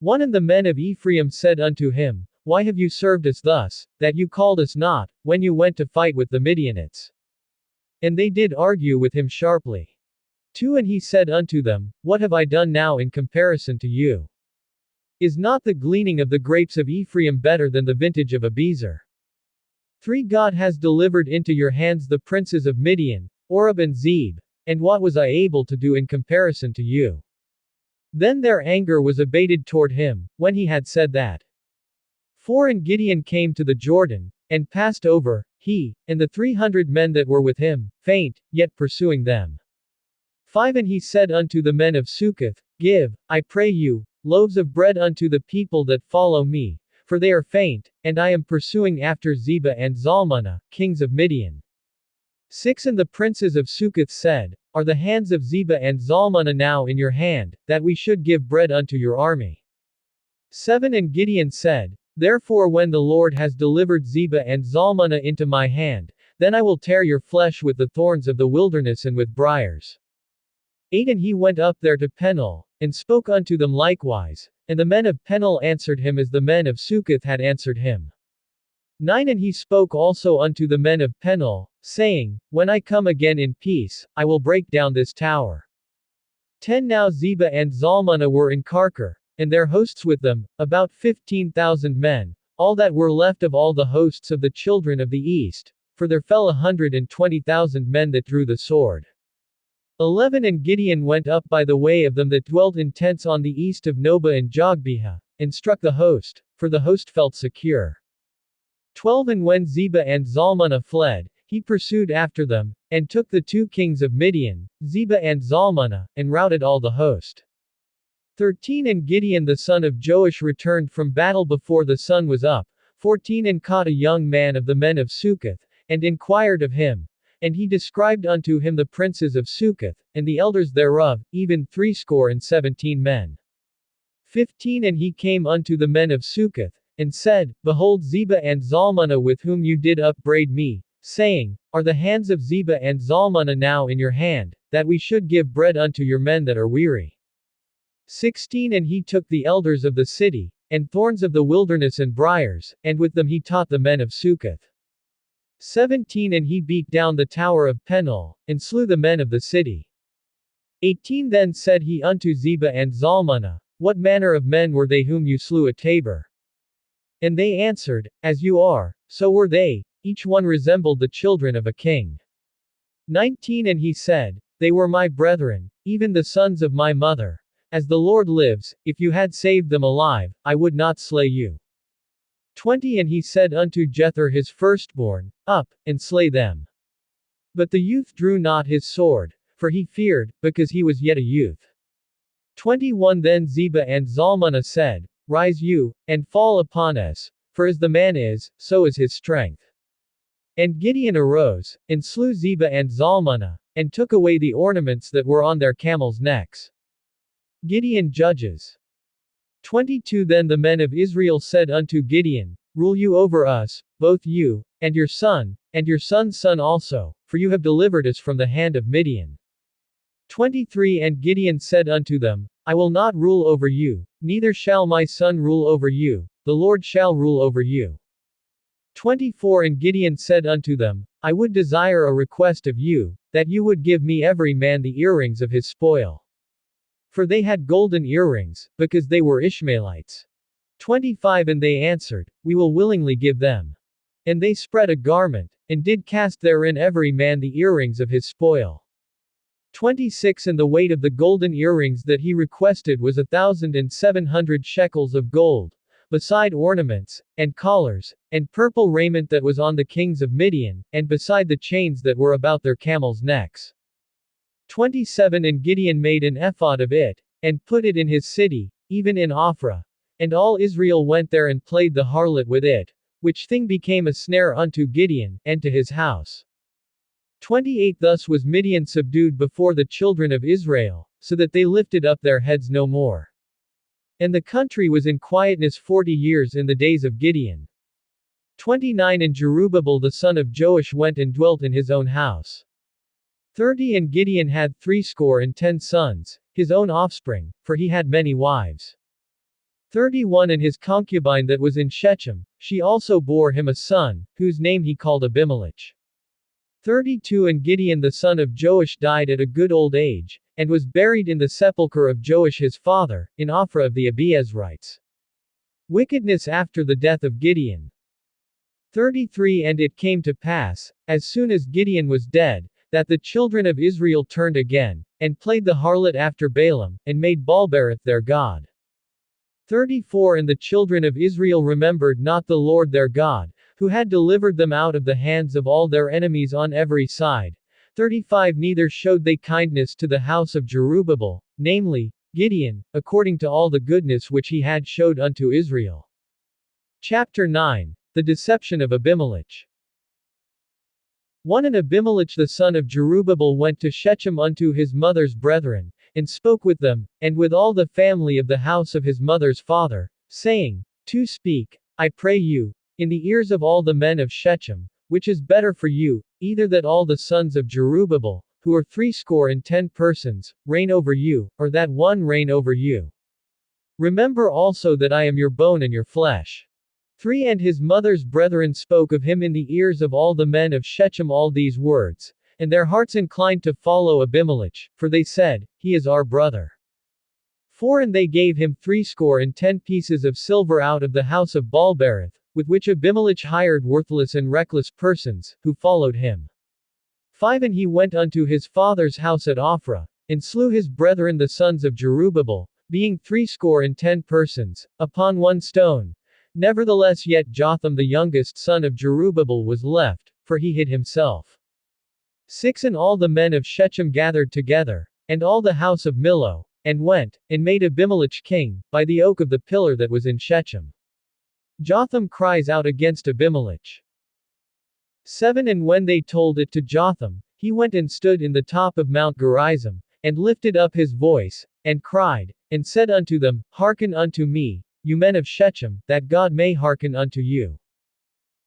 1 And the men of Ephraim said unto him, Why have you served us thus, that you called us not, when you went to fight with the Midianites? And they did argue with him sharply. 2 And he said unto them, What have I done now in comparison to you? Is not the gleaning of the grapes of Ephraim better than the vintage of Abiezer? 3 God has delivered into your hands the princes of Midian, Oreb and Zeb, and what was I able to do in comparison to you? Then their anger was abated toward him, when he had said that. 4 And Gideon came to the Jordan, and passed over, he, and the 300 men that were with him, faint, yet pursuing them. 5 And he said unto the men of Succoth, Give, I pray you, loaves of bread unto the people that follow me, for they are faint, and I am pursuing after Zebah and Zalmunna, kings of Midian. 6 And the princes of Succoth said, Are the hands of Zebah and Zalmunna now in your hand, that we should give bread unto your army? 7 And Gideon said, Therefore when the Lord has delivered Zebah and Zalmunna into my hand, then I will tear your flesh with the thorns of the wilderness and with briars. 8 And he went up there to Peniel, and spoke unto them likewise, and the men of Peniel answered him as the men of Succoth had answered him. 9 And he spoke also unto the men of Peniel, saying, When I come again in peace, I will break down this tower. 10 Now Zebah and Zalmunna were in Karkor, and their hosts with them, about 15,000 men, all that were left of all the hosts of the children of the east, for there fell 120,000 men that drew the sword. 11 And Gideon went up by the way of them that dwelt in tents on the east of Nobah and Jogbehah, and struck the host, for the host felt secure. 12 And when Zebah and Zalmunna fled, he pursued after them, and took the 2 kings of Midian, Zebah and Zalmunna, and routed all the host. 13 And Gideon the son of Joash returned from battle before the sun was up. 14 And caught a young man of the men of Succoth, and inquired of him. And he described unto him the princes of Succoth, and the elders thereof, even 70 men. 15 And he came unto the men of Succoth, and said, Behold Zebah and Zalmunna with whom you did upbraid me, saying, Are the hands of Zebah and Zalmunna now in your hand, that we should give bread unto your men that are weary? 16 And he took the elders of the city, and thorns of the wilderness and briars, and with them he taught the men of Succoth. 17 And he beat down the tower of Penuel, and slew the men of the city. 18 Then said he unto Zebah and Zalmunna, What manner of men were they whom you slew at Tabor? And they answered, As you are, so were they, each one resembled the children of a king. 19 And he said, They were my brethren, even the sons of my mother. As the Lord lives, if you had saved them alive, I would not slay you. 20 And he said unto Jether his firstborn, Up, and slay them. But the youth drew not his sword, for he feared, because he was yet a youth. 21 Then Zebah and Zalmunna said, Rise you, and fall upon us, for as the man is, so is his strength. And Gideon arose, and slew Zebah and Zalmunna, and took away the ornaments that were on their camels' necks. Gideon judges. 22 Then the men of Israel said unto Gideon, Rule you over us, both you, and your son's son also, for you have delivered us from the hand of Midian. 23 And Gideon said unto them, I will not rule over you, neither shall my son rule over you, the Lord shall rule over you. 24 And Gideon said unto them, I would desire a request of you, that you would give me every man the earrings of his spoil. For they had golden earrings, because they were Ishmaelites. 25 And they answered, We will willingly give them. And they spread a garment, and did cast therein every man the earrings of his spoil. 26 And the weight of the golden earrings that he requested was 1,700 shekels of gold, beside ornaments, and collars, and purple raiment that was on the kings of Midian, and beside the chains that were about their camels' necks. 27 And Gideon made an ephod of it, and put it in his city, even in Ophrah. And all Israel went there and played the harlot with it, which thing became a snare unto Gideon, and to his house. 28 Thus was Midian subdued before the children of Israel, so that they lifted up their heads no more. And the country was in quietness 40 years in the days of Gideon. 29 And Jerubbaal the son of Joash went and dwelt in his own house. 30 And Gideon had 60 sons, his own offspring, for he had many wives. 31 And his concubine that was in Shechem, she also bore him a son, whose name he called Abimelech. 32 And Gideon the son of Joash died at a good old age, and was buried in the sepulchre of Joash his father, in Ophrah of the Abiezrites. Wickedness after the death of Gideon. 33 And it came to pass, as soon as Gideon was dead, that the children of Israel turned again, and played the harlot after Balaam, and made Baalberith their god. 34 And the children of Israel remembered not the Lord their God, who had delivered them out of the hands of all their enemies on every side. 35 Neither showed they kindness to the house of Jerubbaal, namely, Gideon, according to all the goodness which he had showed unto Israel. Chapter 9 The deception of Abimelech. 1 And Abimelech the son of Jerubbaal went to Shechem unto his mother's brethren, and spoke with them, and with all the family of the house of his mother's father, saying, To speak, I pray you, in the ears of all the men of Shechem, which is better for you, either that all the sons of Jerubbaal, who are 60 persons, reign over you, or that one reign over you. Remember also that I am your bone and your flesh. 3 And his mother's brethren spoke of him in the ears of all the men of Shechem all these words, and their hearts inclined to follow Abimelech, for they said, He is our brother. 4 And they gave him 60 pieces of silver out of the house of Baalberith, with which Abimelech hired worthless and reckless persons, who followed him. 5 And he went unto his father's house at Ophrah, and slew his brethren the sons of Jerubbaal, being 60 persons, upon one stone. Nevertheless yet Jotham the youngest son of Jerubbaal was left, for he hid himself. 6 And all the men of Shechem gathered together, and all the house of Millo, and went, and made Abimelech king, by the oak of the pillar that was in Shechem. Jotham cries out against Abimelech. 7 And when they told it to Jotham, he went and stood in the top of Mount Gerizim, and lifted up his voice, and cried, and said unto them, Hearken unto me, you men of Shechem, that God may hearken unto you.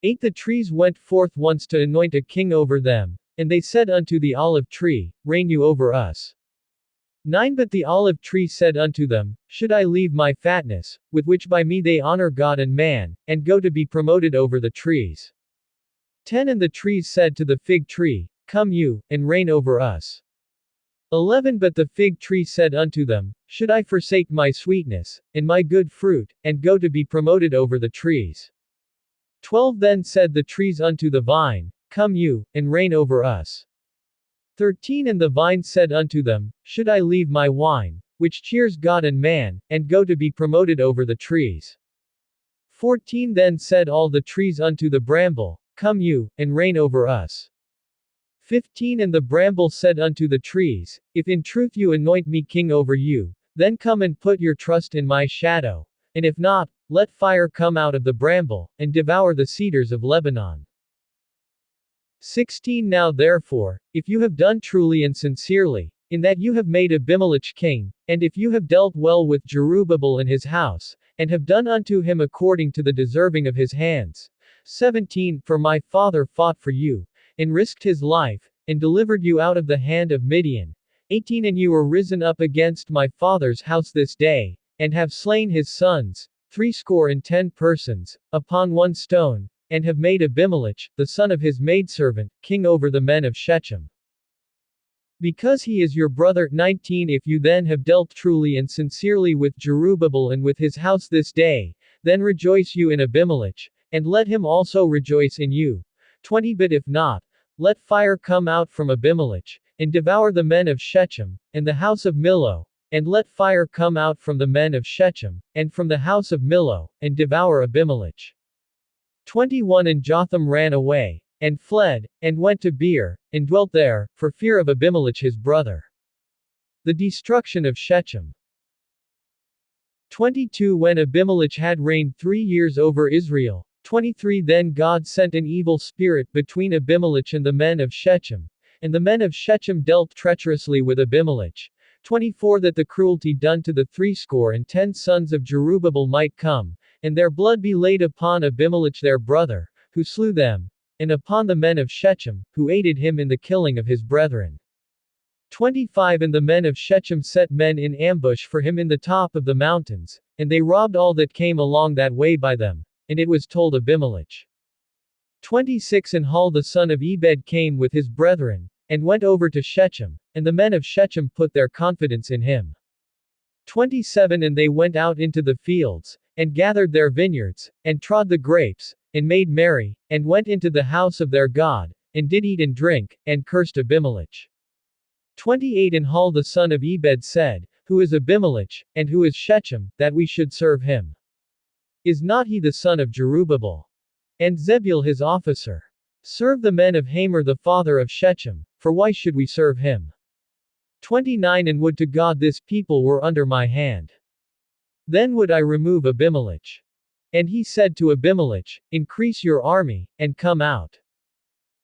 8 The trees went forth once to anoint a king over them, and they said unto the olive tree, Reign you over us. 9 But the olive tree said unto them, Should I leave my fatness, with which by me they honor God and man, and go to be promoted over the trees? 10 And the trees said to the fig tree, Come you, and reign over us. 11 But the fig tree said unto them, Should I forsake my sweetness, and my good fruit, and go to be promoted over the trees? 12 Then said the trees unto the vine, Come you, and reign over us. 13 And the vine said unto them, Should I leave my wine, which cheers God and man, and go to be promoted over the trees? 14 Then said all the trees unto the bramble, Come you, and reign over us. 15 And the bramble said unto the trees, If in truth you anoint me king over you, then come and put your trust in my shadow, and if not, let fire come out of the bramble, and devour the cedars of Lebanon. 16 Now therefore, if you have done truly and sincerely, in that you have made Abimelech king, and if you have dealt well with Jerubbaal and his house, and have done unto him according to the deserving of his hands. 17 For my father fought for you, and risked his life, and delivered you out of the hand of Midian. 18 And you are risen up against my father's house this day, and have slain his sons, 60 persons, upon one stone, and have made Abimelech, the son of his maidservant, king over the men of Shechem. Because he is your brother. 19 If you then have dealt truly and sincerely with Jerubbaal and with his house this day, then rejoice you in Abimelech, and let him also rejoice in you. 20 But if not, let fire come out from Abimelech, and devour the men of Shechem, and the house of Millo, and let fire come out from the men of Shechem, and from the house of Millo, and devour Abimelech. 21 And Jotham ran away, and fled, and went to Beer, and dwelt there, for fear of Abimelech his brother. The destruction of Shechem. 22 When Abimelech had reigned 3 years over Israel. 23 Then God sent an evil spirit between Abimelech and the men of Shechem, and the men of Shechem dealt treacherously with Abimelech. 24 That the cruelty done to the 60 sons of Jerubbaal might come, and their blood be laid upon Abimelech their brother, who slew them, and upon the men of Shechem, who aided him in the killing of his brethren. 25 And the men of Shechem set men in ambush for him in the top of the mountains, and they robbed all that came along that way by them, and it was told Abimelech. 26 And Hul the son of Ebed came with his brethren, and went over to Shechem, and the men of Shechem put their confidence in him. 27 And they went out into the fields, and gathered their vineyards, and trod the grapes, and made merry, and went into the house of their God, and did eat and drink, and cursed Abimelech. 28 And Hul the son of Ebed said, Who is Abimelech, and who is Shechem, that we should serve him? Is not he the son of Jerubbaal? And Zebul his officer? Serve the men of Hamor the father of Shechem, for why should we serve him? 29 And would to God this people were under my hand. Then would I remove Abimelech. And he said to Abimelech, Increase your army, and come out.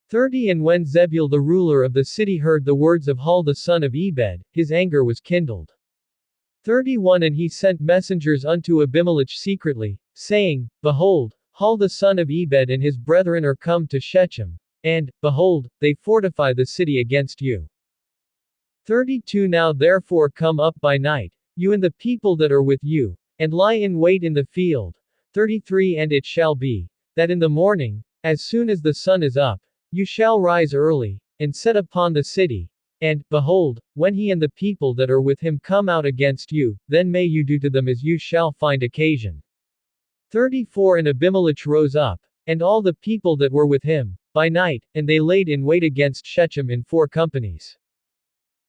30 And when Zebul the ruler of the city heard the words of Hul the son of Ebed, his anger was kindled. 31 And he sent messengers unto Abimelech secretly, saying, Behold, Hul the son of Ebed and his brethren are come to Shechem, and, behold, they fortify the city against you. 32 Now therefore come up by night, you and the people that are with you, and lie in wait in the field. 33 And it shall be, that in the morning, as soon as the sun is up, you shall rise early, and set upon the city, and, behold, when he and the people that are with him come out against you, then may you do to them as you shall find occasion. 34 And Abimelech rose up, and all the people that were with him, by night, and they laid in wait against Shechem in 4 companies.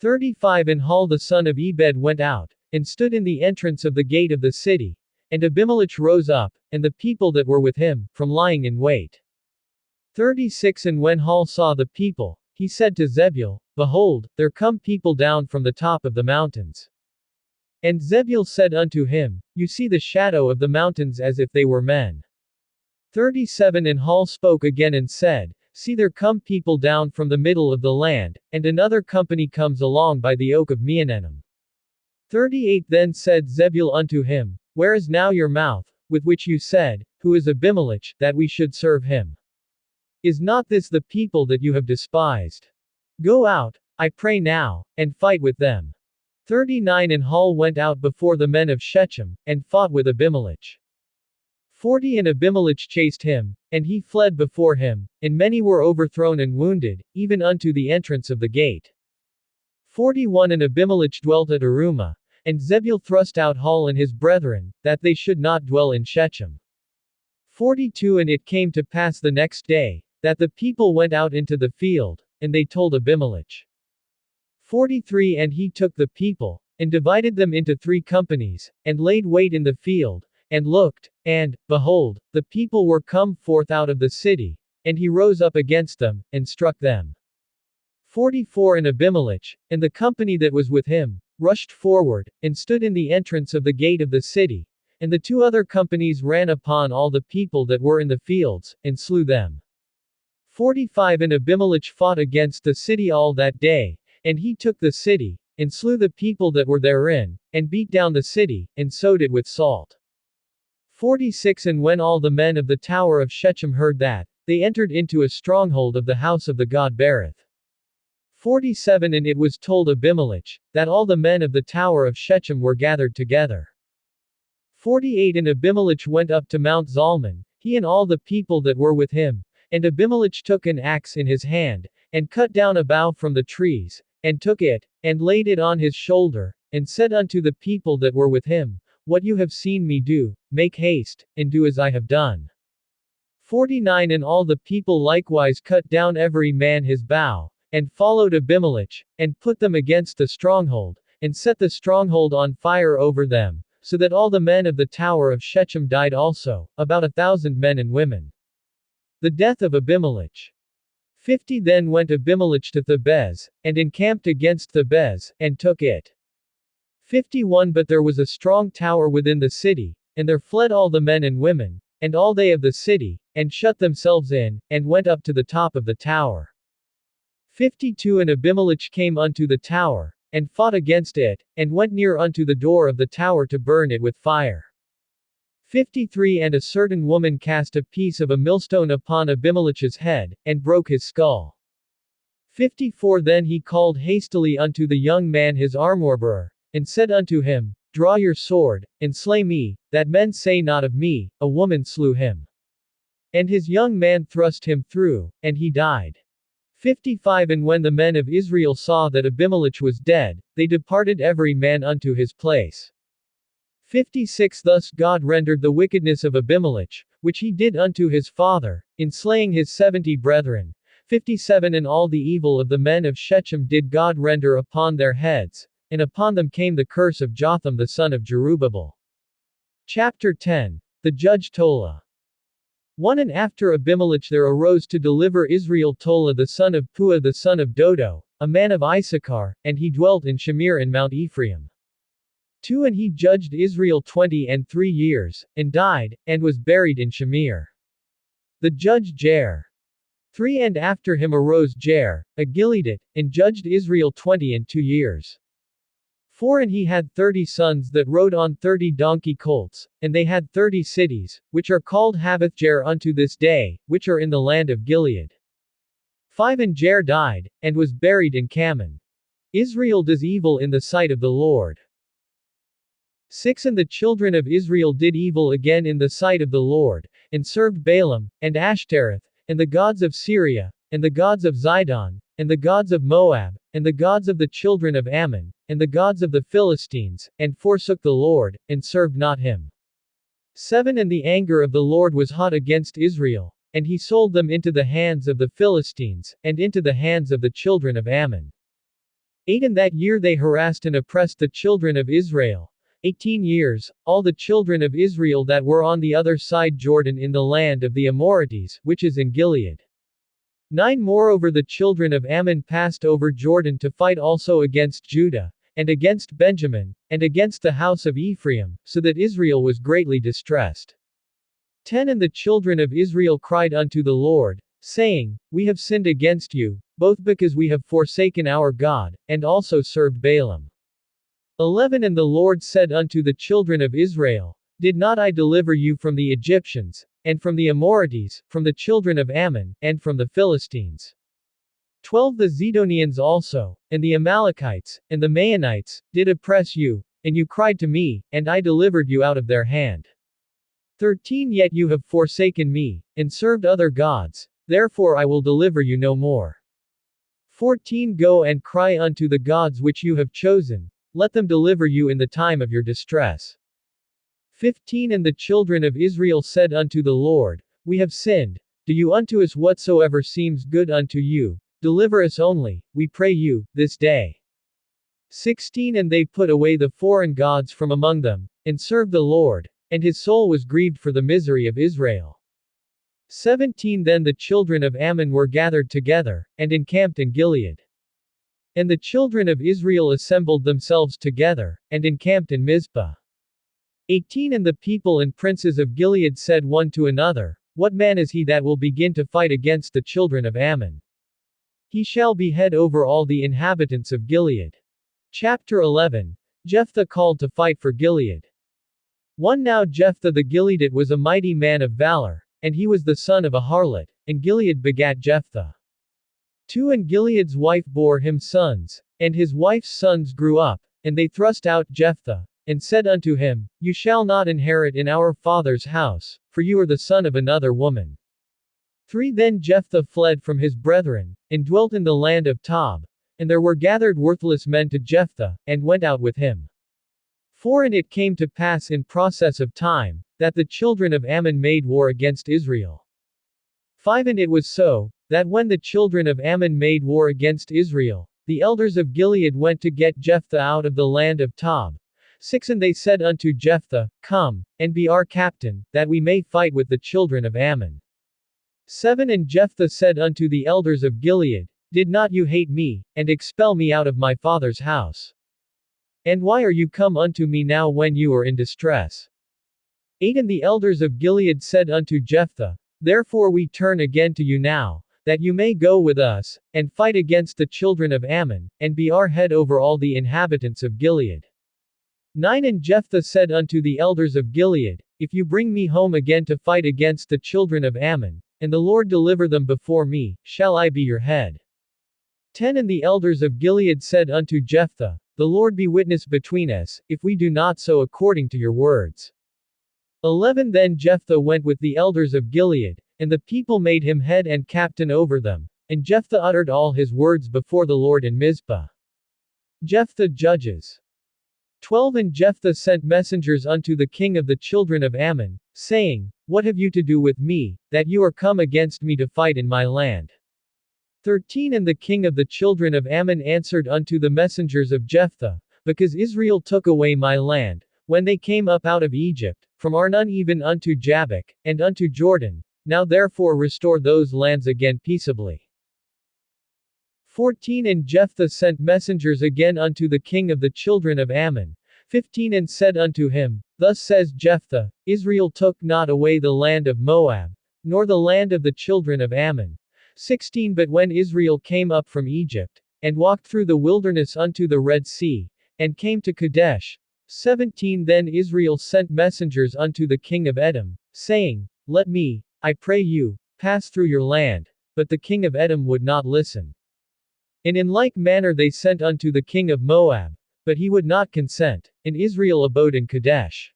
35 And Hul the son of Ebed went out, and stood in the entrance of the gate of the city, and Abimelech rose up, and the people that were with him, from lying in wait. 36 And when Hul saw the people, he said to Zebul, Behold, there come people down from the top of the mountains. And Zebul said unto him, You see the shadow of the mountains as if they were men. 37 And Hul spoke again and said, See there come people down from the middle of the land, and another company comes along by the oak of Meonenim. 38 Then said Zebul unto him, Where is now your mouth, with which you said, Who is Abimelech, that we should serve him? Is not this the people that you have despised? Go out, I pray now, and fight with them. 39 And Hul went out before the men of Shechem, and fought with Abimelech. 40 And Abimelech chased him, and he fled before him, and many were overthrown and wounded, even unto the entrance of the gate. 41 And Abimelech dwelt at Arumah, and Zebul thrust out Hul and his brethren, that they should not dwell in Shechem. 42 And it came to pass the next day, that the people went out into the field, and they told Abimelech. 43 And he took the people, and divided them into 3 companies, and laid wait in the field, and looked, and, behold, the people were come forth out of the city, and he rose up against them, and struck them. 44 And Abimelech, and the company that was with him, rushed forward, and stood in the entrance of the gate of the city, and the 2 other companies ran upon all the people that were in the fields, and slew them. 45 And Abimelech fought against the city all that day, and he took the city, and slew the people that were therein, and beat down the city, and sowed it with salt. 46 And when all the men of the tower of Shechem heard that, they entered into a stronghold of the house of the god Berith. 47 And it was told Abimelech, that all the men of the tower of Shechem were gathered together. 48 And Abimelech went up to Mount Zalmon, he and all the people that were with him, and Abimelech took an axe in his hand, and cut down a bough from the trees, and took it, and laid it on his shoulder, and said unto the people that were with him, What you have seen me do, make haste, and do as I have done. 49 And all the people likewise cut down every man his bough, and followed Abimelech, and put them against the stronghold, and set the stronghold on fire over them, so that all the men of the tower of Shechem died also, about 1,000 men and women. The death of Abimelech. 50 Then went Abimelech to Thebez, and encamped against Thebez, and took it. 51 But there was a strong tower within the city, and there fled all the men and women, and all they of the city, and shut themselves in, and went up to the top of the tower. 52 And Abimelech came unto the tower, and fought against it, and went near unto the door of the tower to burn it with fire. 53 And a certain woman cast a piece of a millstone upon Abimelech's head, and broke his skull. 54 Then he called hastily unto the young man his armor-bearer, and said unto him, Draw your sword, and slay me, that men say not of me, a woman slew him. And his young man thrust him through, and he died. 55 And when the men of Israel saw that Abimelech was dead, they departed every man unto his place. 56 Thus God rendered the wickedness of Abimelech, which he did unto his father, in slaying his 70 brethren. 57 And all the evil of the men of Shechem did God render upon their heads, and upon them came the curse of Jotham the son of Jerubbaal. Chapter 10. The judge Tola. 1 And after Abimelech there arose to deliver Israel Tola the son of Puah the son of Dodo, a man of Issachar, and he dwelt in Shamir in Mount Ephraim. 2 And he judged Israel 23 years, and died, and was buried in Shamir. The judge Jair. 3 And after him arose Jair, a Gileadite, and judged Israel 22 years. 4 And he had 30 sons that rode on 30 donkey colts, and they had 30 cities, which are called Havothjair unto this day, which are in the land of Gilead. 5 And Jair died, and was buried in Cammon. Israel does evil in the sight of the Lord. 6 And the children of Israel did evil again in the sight of the Lord, and served Balaam, and Ashtaroth, and the gods of Syria, and the gods of Zidon, and the gods of Moab, and the gods of the children of Ammon, and the gods of the Philistines, and forsook the Lord, and served not him. 7 And the anger of the Lord was hot against Israel, and he sold them into the hands of the Philistines, and into the hands of the children of Ammon. 8 And that year they harassed and oppressed the children of Israel. 18 years, all the children of Israel that were on the other side Jordan in the land of the Amorites, which is in Gilead. 9 Moreover the children of Ammon passed over Jordan to fight also against Judah, and against Benjamin, and against the house of Ephraim, so that Israel was greatly distressed. 10 And the children of Israel cried unto the Lord, saying, We have sinned against you, both because we have forsaken our God, and also served Balaam. 11 And the Lord said unto the children of Israel, Did not I deliver you from the Egyptians, and from the Amorites, from the children of Ammon, and from the Philistines? 12 The Zidonians also, and the Amalekites, and the Maonites, did oppress you, and you cried to me, and I delivered you out of their hand. 13 Yet you have forsaken me, and served other gods, therefore I will deliver you no more. 14 Go and cry unto the gods which you have chosen, let them deliver you in the time of your distress. 15 And the children of Israel said unto the Lord, We have sinned, do you unto us whatsoever seems good unto you, deliver us only, we pray you, this day. 16 And they put away the foreign gods from among them, and served the Lord, and his soul was grieved for the misery of Israel. 17 Then the children of Ammon were gathered together, and encamped in Gilead. And the children of Israel assembled themselves together, and encamped in Mizpah. 18 And the people and princes of Gilead said one to another, What man is he that will begin to fight against the children of Ammon? He shall be head over all the inhabitants of Gilead. Chapter 11. Jephthah called to fight for Gilead. 1 Now Jephthah the Gileadite was a mighty man of valor, and he was the son of a harlot, and Gilead begat Jephthah. 2 And Gilead's wife bore him sons, and his wife's sons grew up, and they thrust out Jephthah, and said unto him, You shall not inherit in our father's house, for you are the son of another woman. 3 Then Jephthah fled from his brethren, and dwelt in the land of Tob, and there were gathered worthless men to Jephthah, and went out with him. 4 And it came to pass in process of time, that the children of Ammon made war against Israel. 5 And it was so, that when the children of Ammon made war against Israel, the elders of Gilead went to get Jephthah out of the land of Tob. 6 And they said unto Jephthah, Come, and be our captain, that we may fight with the children of Ammon. 7 And Jephthah said unto the elders of Gilead, Did not you hate me, and expel me out of my father's house? And why are you come unto me now when you are in distress? 8 And the elders of Gilead said unto Jephthah, Therefore we turn again to you now, that you may go with us, and fight against the children of Ammon, and be our head over all the inhabitants of Gilead. 9 And Jephthah said unto the elders of Gilead, If you bring me home again to fight against the children of Ammon, and the Lord deliver them before me, shall I be your head? 10 And the elders of Gilead said unto Jephthah, The Lord be witness between us, if we do not so according to your words. 11 Then Jephthah went with the elders of Gilead, and the people made him head and captain over them, and Jephthah uttered all his words before the Lord in Mizpah. Jephthah judges. 12 And Jephthah sent messengers unto the king of the children of Ammon, saying, What have you to do with me, that you are come against me to fight in my land? 13 And the king of the children of Ammon answered unto the messengers of Jephthah, Because Israel took away my land, when they came up out of Egypt, from Arnon even unto Jabbok, and unto Jordan, now therefore restore those lands again peaceably. 14 And Jephthah sent messengers again unto the king of the children of Ammon. 15 And said unto him, Thus says Jephthah, Israel took not away the land of Moab, nor the land of the children of Ammon. 16 But when Israel came up from Egypt, and walked through the wilderness unto the Red Sea, and came to Kadesh. 17 Then Israel sent messengers unto the king of Edom, saying, Let me, I pray you, pass through your land. But the king of Edom would not listen. And in like manner they sent unto the king of Moab, but he would not consent, and Israel abode in Kadesh.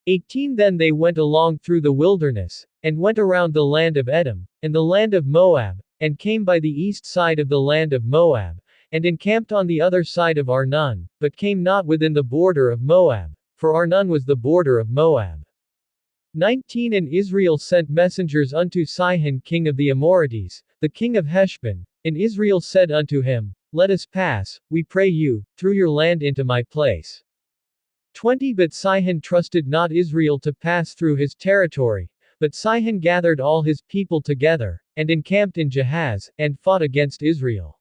18 Then they went along through the wilderness, and went around the land of Edom, and the land of Moab, and came by the east side of the land of Moab, and encamped on the other side of Arnon, but came not within the border of Moab, for Arnon was the border of Moab. 19 And Israel sent messengers unto Sihon king of the Amorites, the king of Heshbon, and Israel said unto him, Let us pass, we pray you, through your land into my place. 20 But Sihon trusted not Israel to pass through his territory, but Sihon gathered all his people together, and encamped in Jahaz, and fought against Israel.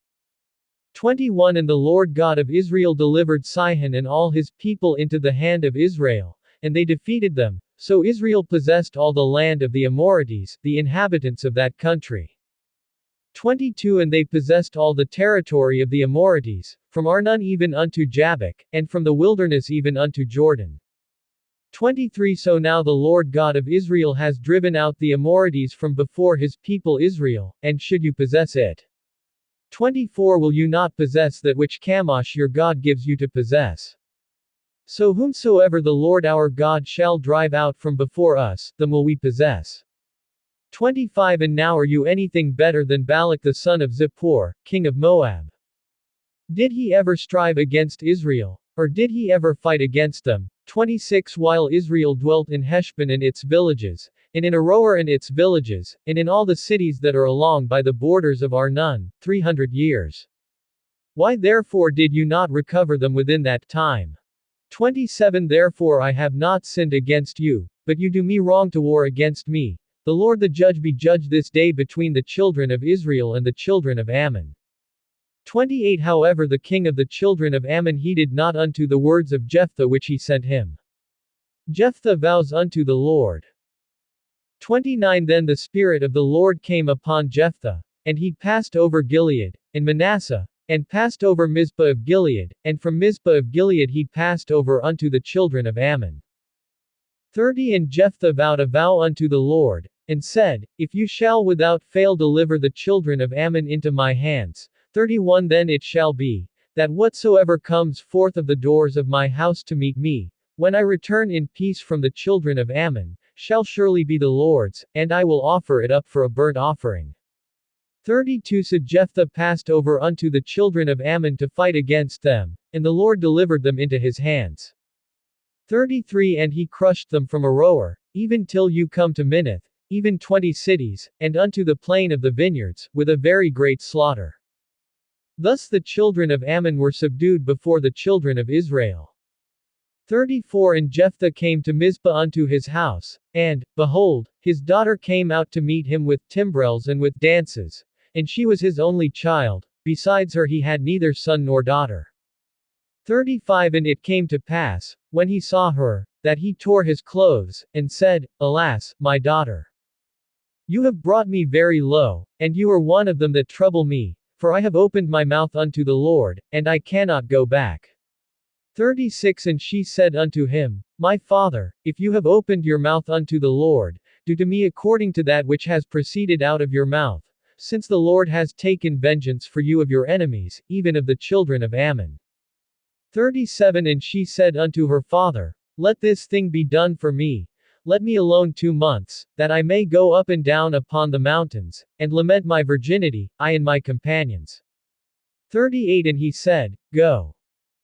21 And the Lord God of Israel delivered Sihon and all his people into the hand of Israel, and they defeated them, so Israel possessed all the land of the Amorites, the inhabitants of that country. 22 And they possessed all the territory of the Amorites, from Arnon even unto Jabbok, and from the wilderness even unto Jordan. 23 So now the Lord God of Israel has driven out the Amorites from before his people Israel, and should you possess it? 24 Will you not possess that which Chemosh your God gives you to possess? So whomsoever the Lord our God shall drive out from before us, them will we possess. 25 And now are you anything better than Balak the son of Zippor, king of Moab? Did he ever strive against Israel? Or did he ever fight against them? 26 While Israel dwelt in Heshbon and its villages, and in Aroer and its villages, and in all the cities that are along by the borders of Arnon, 300 years. Why therefore did you not recover them within that time? 27 Therefore I have not sinned against you, but you do me wrong to war against me. The Lord the judge be judged this day between the children of Israel and the children of Ammon. 28 However the king of the children of Ammon heeded not unto the words of Jephthah which he sent him. Jephthah vows unto the Lord. 29 Then the Spirit of the Lord came upon Jephthah, and he passed over Gilead, and Manasseh, and passed over Mizpah of Gilead, and from Mizpah of Gilead he passed over unto the children of Ammon. 30 And Jephthah vowed a vow unto the Lord, and said, If you shall without fail deliver the children of Ammon into my hands, 31 Then it shall be, that whatsoever comes forth of the doors of my house to meet me, when I return in peace from the children of Ammon, shall surely be the Lord's, and I will offer it up for a burnt offering. 32 So Jephthah passed over unto the children of Ammon to fight against them, and the Lord delivered them into his hands. 33 And he crushed them from Aroer, even till you come to Minnith, even 20 cities, and unto the plain of the vineyards, with a very great slaughter. Thus the children of Ammon were subdued before the children of Israel. 34 And Jephthah came to Mizpah unto his house, and, behold, his daughter came out to meet him with timbrels and with dances, and she was his only child, besides her he had neither son nor daughter. 35 And it came to pass, when he saw her, that he tore his clothes, and said, Alas, my daughter! You have brought me very low, and you are one of them that trouble me, for I have opened my mouth unto the Lord, and I cannot go back. 36 And she said unto him, My father, if you have opened your mouth unto the Lord, do to me according to that which has proceeded out of your mouth, since the Lord has taken vengeance for you of your enemies, even of the children of Ammon. 37 And she said unto her father, Let this thing be done for me, let me alone 2 months, that I may go up and down upon the mountains, and lament my virginity, I and my companions. 38 And he said, Go.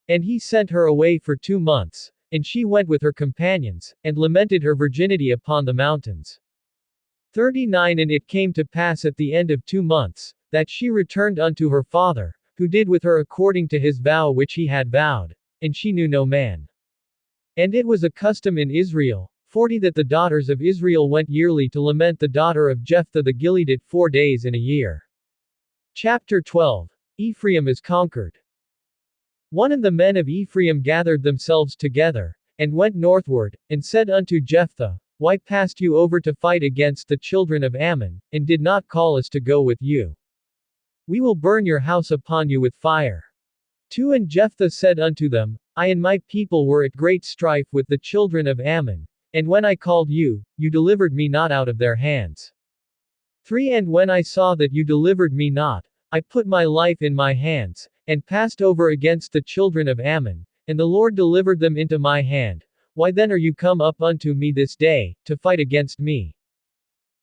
And he sent her away for 2 months, and she went with her companions, and lamented her virginity upon the mountains. 39 And it came to pass at the end of 2 months, that she returned unto her father, who did with her according to his vow which he had vowed, and she knew no man. And it was a custom in Israel, 40 that the daughters of Israel went yearly to lament the daughter of Jephthah the Gileadite 4 days in a year. Chapter 12. Ephraim is conquered. 1 And the men of Ephraim gathered themselves together, and went northward, and said unto Jephthah, Why passed you over to fight against the children of Ammon, and did not call us to go with you? We will burn your house upon you with fire. 2 And Jephthah said unto them, I and my people were at great strife with the children of Ammon, and when I called you, you delivered me not out of their hands. 3 And when I saw that you delivered me not, I put my life in my hands, and passed over against the children of Ammon, and the Lord delivered them into my hand. Why then are you come up unto me this day, to fight against me?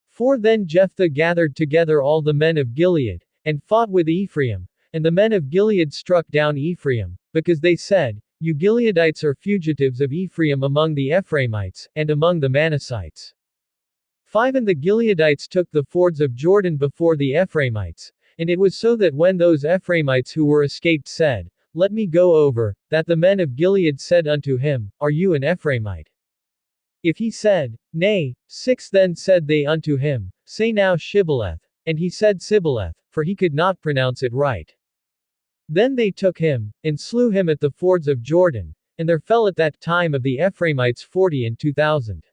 4 Then Jephthah gathered together all the men of Gilead, and fought with Ephraim, and the men of Gilead struck down Ephraim, because they said, You Gileadites are fugitives of Ephraim among the Ephraimites, and among the Manassites. 5 And the Gileadites took the fords of Jordan before the Ephraimites, and it was so that when those Ephraimites who were escaped said, Let me go over, that the men of Gilead said unto him, Are you an Ephraimite? If he said, Nay, 6 Then said they unto him, Say now Shibboleth. And he said Sibboleth, for he could not pronounce it right. Then they took him, and slew him at the fords of Jordan, and there fell at that time of the Ephraimites 40 and 2,000.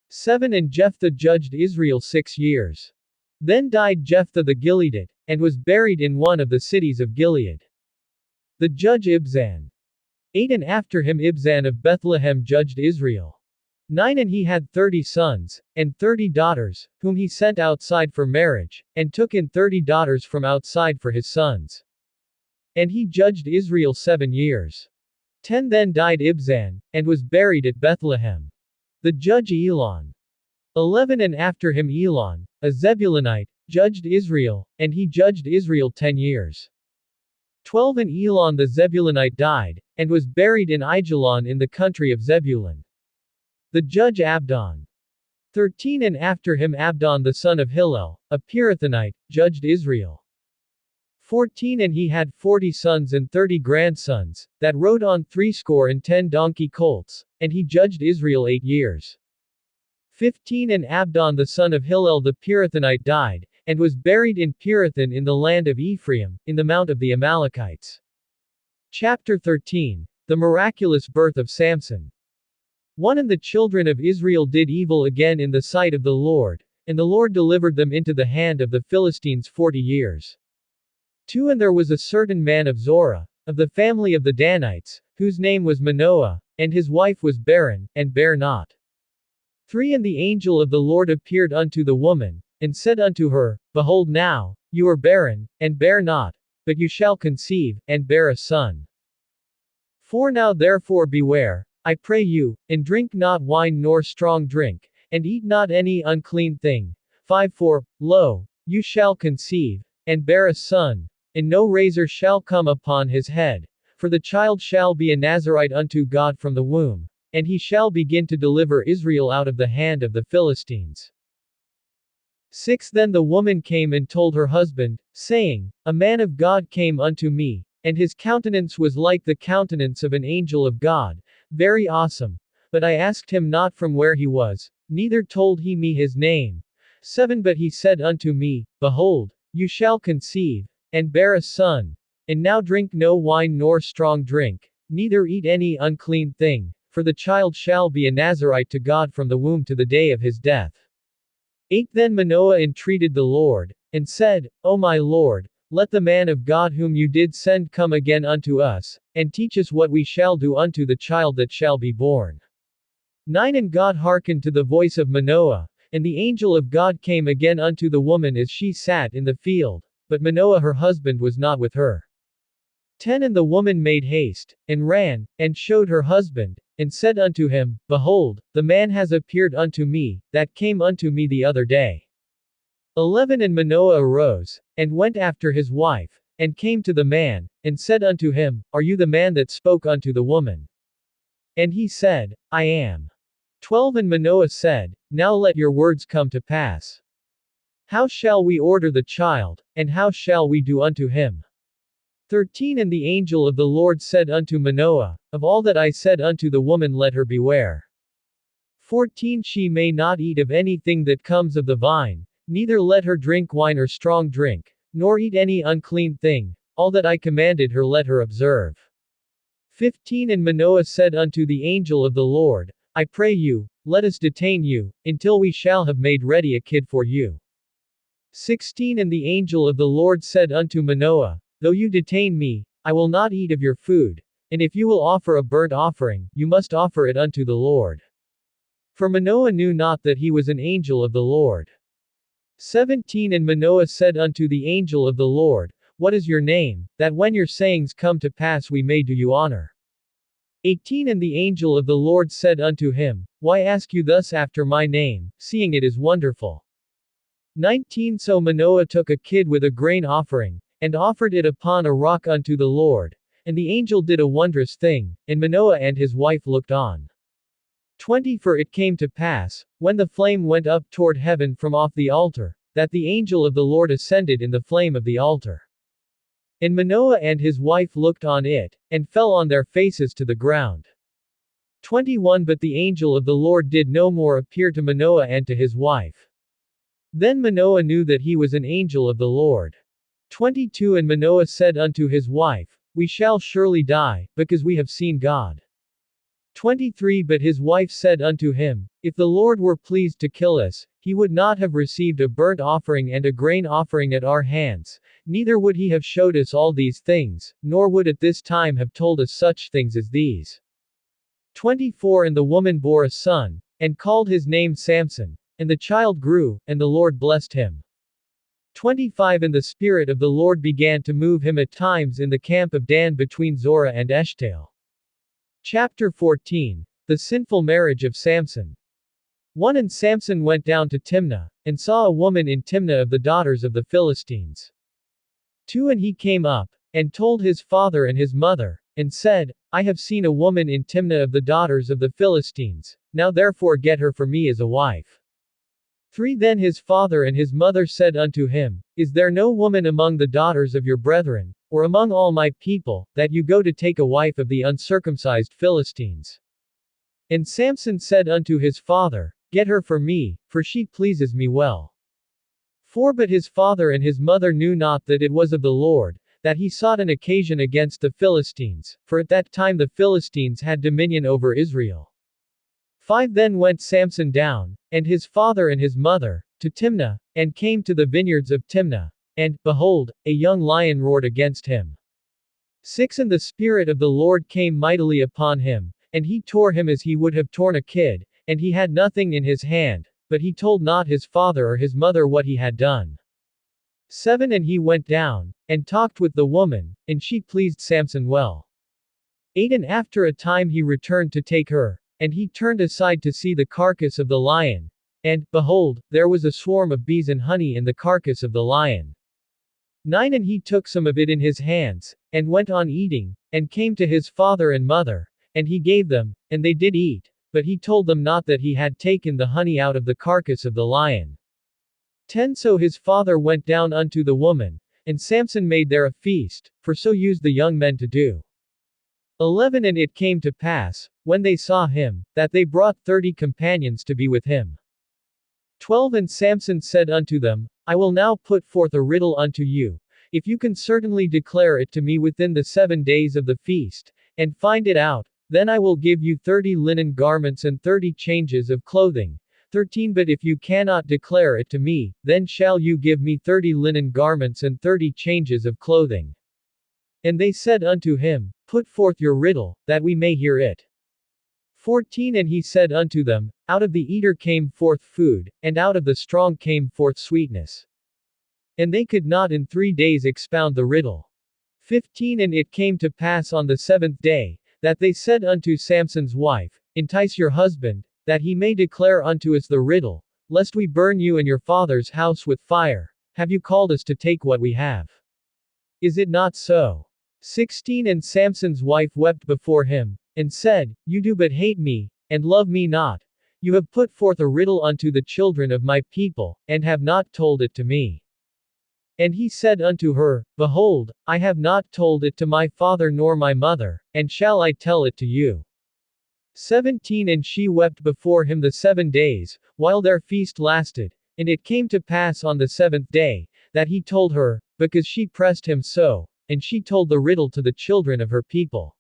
7 And Jephthah judged Israel 6 years. Then died Jephthah the Gileadite, and was buried in one of the cities of Gilead. The judge Ibzan. 8 And after him Ibzan of Bethlehem judged Israel. 9 And he had 30 sons, and 30 daughters, whom he sent outside for marriage, and took in 30 daughters from outside for his sons. And he judged Israel 7 years. 10 Then died Ibzan, and was buried at Bethlehem. The judge Elon. 11 And after him Elon, a Zebulunite, judged Israel, and he judged Israel 10 years. 12 And Elon the Zebulunite died, and was buried in Aijalon in the country of Zebulun. The judge Abdon. 13 And after him Abdon the son of Hillel, a Pirathonite, judged Israel. 14 And he had 40 sons and 30 grandsons, that rode on 60 donkey colts, and he judged Israel 8 years. 15 And Abdon the son of Hillel the Pirathonite died, and was buried in Pirathon in the land of Ephraim, in the mount of the Amalekites. Chapter 13. The miraculous birth of Samson. 1 And the children of Israel did evil again in the sight of the Lord, and the Lord delivered them into the hand of the Philistines 40 years. 2 And there was a certain man of Zorah, of the family of the Danites, whose name was Manoah, and his wife was barren, and bare not. 3 And the angel of the Lord appeared unto the woman, and said unto her, Behold now, you are barren, and bear not, but you shall conceive, and bear a son. 4 Now therefore beware, I pray you, and drink not wine nor strong drink, and eat not any unclean thing. 5 For, lo, you shall conceive, and bear a son, and no razor shall come upon his head, for the child shall be a Nazarite unto God from the womb, and he shall begin to deliver Israel out of the hand of the Philistines. 6 Then the woman came and told her husband, saying, A man of God came unto me, and his countenance was like the countenance of an angel of God, very awesome. But I asked him not from where he was, neither told he me his name. 7 But he said unto me, Behold, you shall conceive, and bear a son, and now drink no wine nor strong drink, neither eat any unclean thing, for the child shall be a Nazarite to God from the womb to the day of his death. 8 Then Manoah entreated the Lord, and said, O my Lord, let the man of God whom you did send come again unto us, and teach us what we shall do unto the child that shall be born. 9 And God hearkened to the voice of Manoah, and the angel of God came again unto the woman as she sat in the field, but Manoah her husband was not with her. 10 And the woman made haste, and ran, and showed her husband, and said unto him, Behold, the man has appeared unto me, that came unto me the other day. 11 And Manoah arose, and went after his wife, and came to the man, and said unto him, Are you the man that spoke unto the woman? And he said, I am. 12 And Manoah said, Now let your words come to pass. How shall we order the child, and how shall we do unto him? 13 And the angel of the Lord said unto Manoah, Of all that I said unto the woman let her beware. 14 She may not eat of anything that comes of the vine, neither let her drink wine or strong drink, nor eat any unclean thing, all that I commanded her let her observe. 15 And Manoah said unto the angel of the Lord, I pray you, let us detain you, until we shall have made ready a kid for you. 16 And the angel of the Lord said unto Manoah, Though you detain me, I will not eat of your food, and if you will offer a burnt offering, you must offer it unto the Lord. For Manoah knew not that he was an angel of the Lord. 17 And Manoah said unto the angel of the Lord, What is your name, that when your sayings come to pass we may do you honor? 18 And the angel of the Lord said unto him, Why ask you thus after my name, seeing it is wonderful? 19 So Manoah took a kid with a grain offering, and offered it upon a rock unto the Lord, and the angel did a wondrous thing, and Manoah and his wife looked on. 20 For it came to pass, when the flame went up toward heaven from off the altar, that the angel of the Lord ascended in the flame of the altar. And Manoah and his wife looked on it, and fell on their faces to the ground. 21 But the angel of the Lord did no more appear to Manoah and to his wife. Then Manoah knew that he was an angel of the Lord. 22 And Manoah said unto his wife, We shall surely die, because we have seen God. 23 But his wife said unto him, If the Lord were pleased to kill us, he would not have received a burnt offering and a grain offering at our hands, neither would he have showed us all these things, nor would at this time have told us such things as these. 24 And the woman bore a son, and called his name Samson. And the child grew, and the Lord blessed him. 25 And the Spirit of the Lord began to move him at times in the camp of Dan between Zorah and Eshtaol. Chapter 14. The sinful marriage of Samson. 1 And Samson went down to Timnah, and saw a woman in Timnah of the daughters of the Philistines. 2 And he came up, and told his father and his mother, and said, I have seen a woman in Timnah of the daughters of the Philistines, now therefore get her for me as a wife. 3 Then his father and his mother said unto him, Is there no woman among the daughters of your brethren, or among all my people, that you go to take a wife of the uncircumcised Philistines? And Samson said unto his father, Get her for me, for she pleases me well. 4 But his father and his mother knew not that it was of the Lord, that he sought an occasion against the Philistines, for at that time the Philistines had dominion over Israel. 5 Then went Samson down, and his father and his mother, to Timnah, and came to the vineyards of Timnah, and, behold, a young lion roared against him. 6 And the Spirit of the Lord came mightily upon him, and he tore him as he would have torn a kid, and he had nothing in his hand, but he told not his father or his mother what he had done. 7 And he went down, and talked with the woman, and she pleased Samson well. 8 And after a time he returned to take her, and he turned aside to see the carcass of the lion, and, behold, there was a swarm of bees and honey in the carcass of the lion. 9 And he took some of it in his hands, and went on eating, and came to his father and mother, and he gave them, and they did eat, but he told them not that he had taken the honey out of the carcass of the lion. 10 So his father went down unto the woman, and Samson made there a feast, for so used the young men to do. 11 And it came to pass, when they saw him, that they brought 30 companions to be with him. 12 And Samson said unto them, I will now put forth a riddle unto you, if you can certainly declare it to me within the 7 days of the feast, and find it out, then I will give you 30 linen garments and 30 changes of clothing. 13 But if you cannot declare it to me, then shall you give me 30 linen garments and 30 changes of clothing. And they said unto him, Put forth your riddle, that we may hear it. 14 And he said unto them, Out of the eater came forth food, and out of the strong came forth sweetness. And they could not in 3 days expound the riddle. 15 And it came to pass on the 7th day, that they said unto Samson's wife, Entice your husband, that he may declare unto us the riddle, lest we burn you and your father's house with fire. Have you called us to take what we have? Is it not so? 16 And Samson's wife wept before him, and said, You do but hate me, and love me not. You have put forth a riddle unto the children of my people, and have not told it to me. And he said unto her, Behold, I have not told it to my father nor my mother, and shall I tell it to you? 17 And she wept before him the 7 days, while their feast lasted, and it came to pass on the 7th day, that he told her, because she pressed him so, and she told the riddle to the children of her people.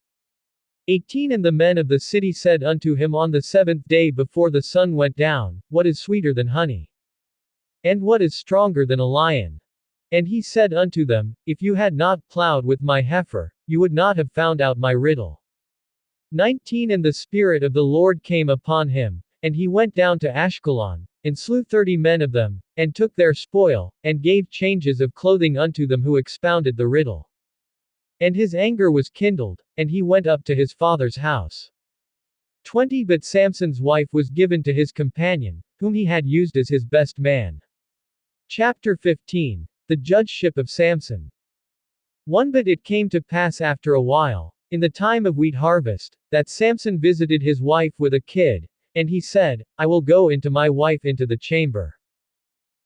18 And the men of the city said unto him on the 7th day before the sun went down, What is sweeter than honey? And what is stronger than a lion? And he said unto them, If you had not plowed with my heifer, you would not have found out my riddle. 19 And the Spirit of the Lord came upon him, and he went down to Ashkelon, and slew 30 men of them, and took their spoil, and gave changes of clothing unto them who expounded the riddle. And his anger was kindled, and he went up to his father's house. 20 But Samson's wife was given to his companion, whom he had used as his best man. Chapter 15. The Judgeship of Samson. 1 But it came to pass after a while, in the time of wheat harvest, that Samson visited his wife with a kid, and he said, I will go into my wife into the chamber.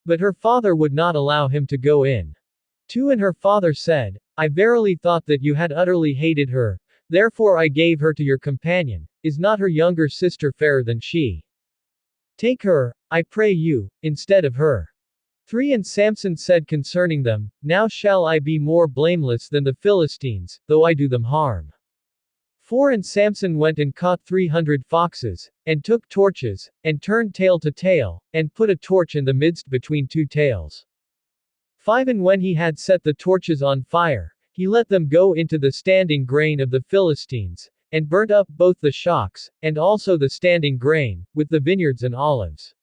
But her father would not allow him to go in. 2 And her father said, I verily thought that you had utterly hated her, therefore I gave her to your companion. Is not her younger sister fairer than she? Take her, I pray you, instead of her. 3 And Samson said concerning them, Now shall I be more blameless than the Philistines, though I do them harm. 4 And Samson went and caught 300 foxes, and took torches, and turned tail to tail, and put a torch in the midst between 2 tails. 5 And when he had set the torches on fire, he let them go into the standing grain of the Philistines, and burnt up both the shocks, and also the standing grain, with the vineyards and olives.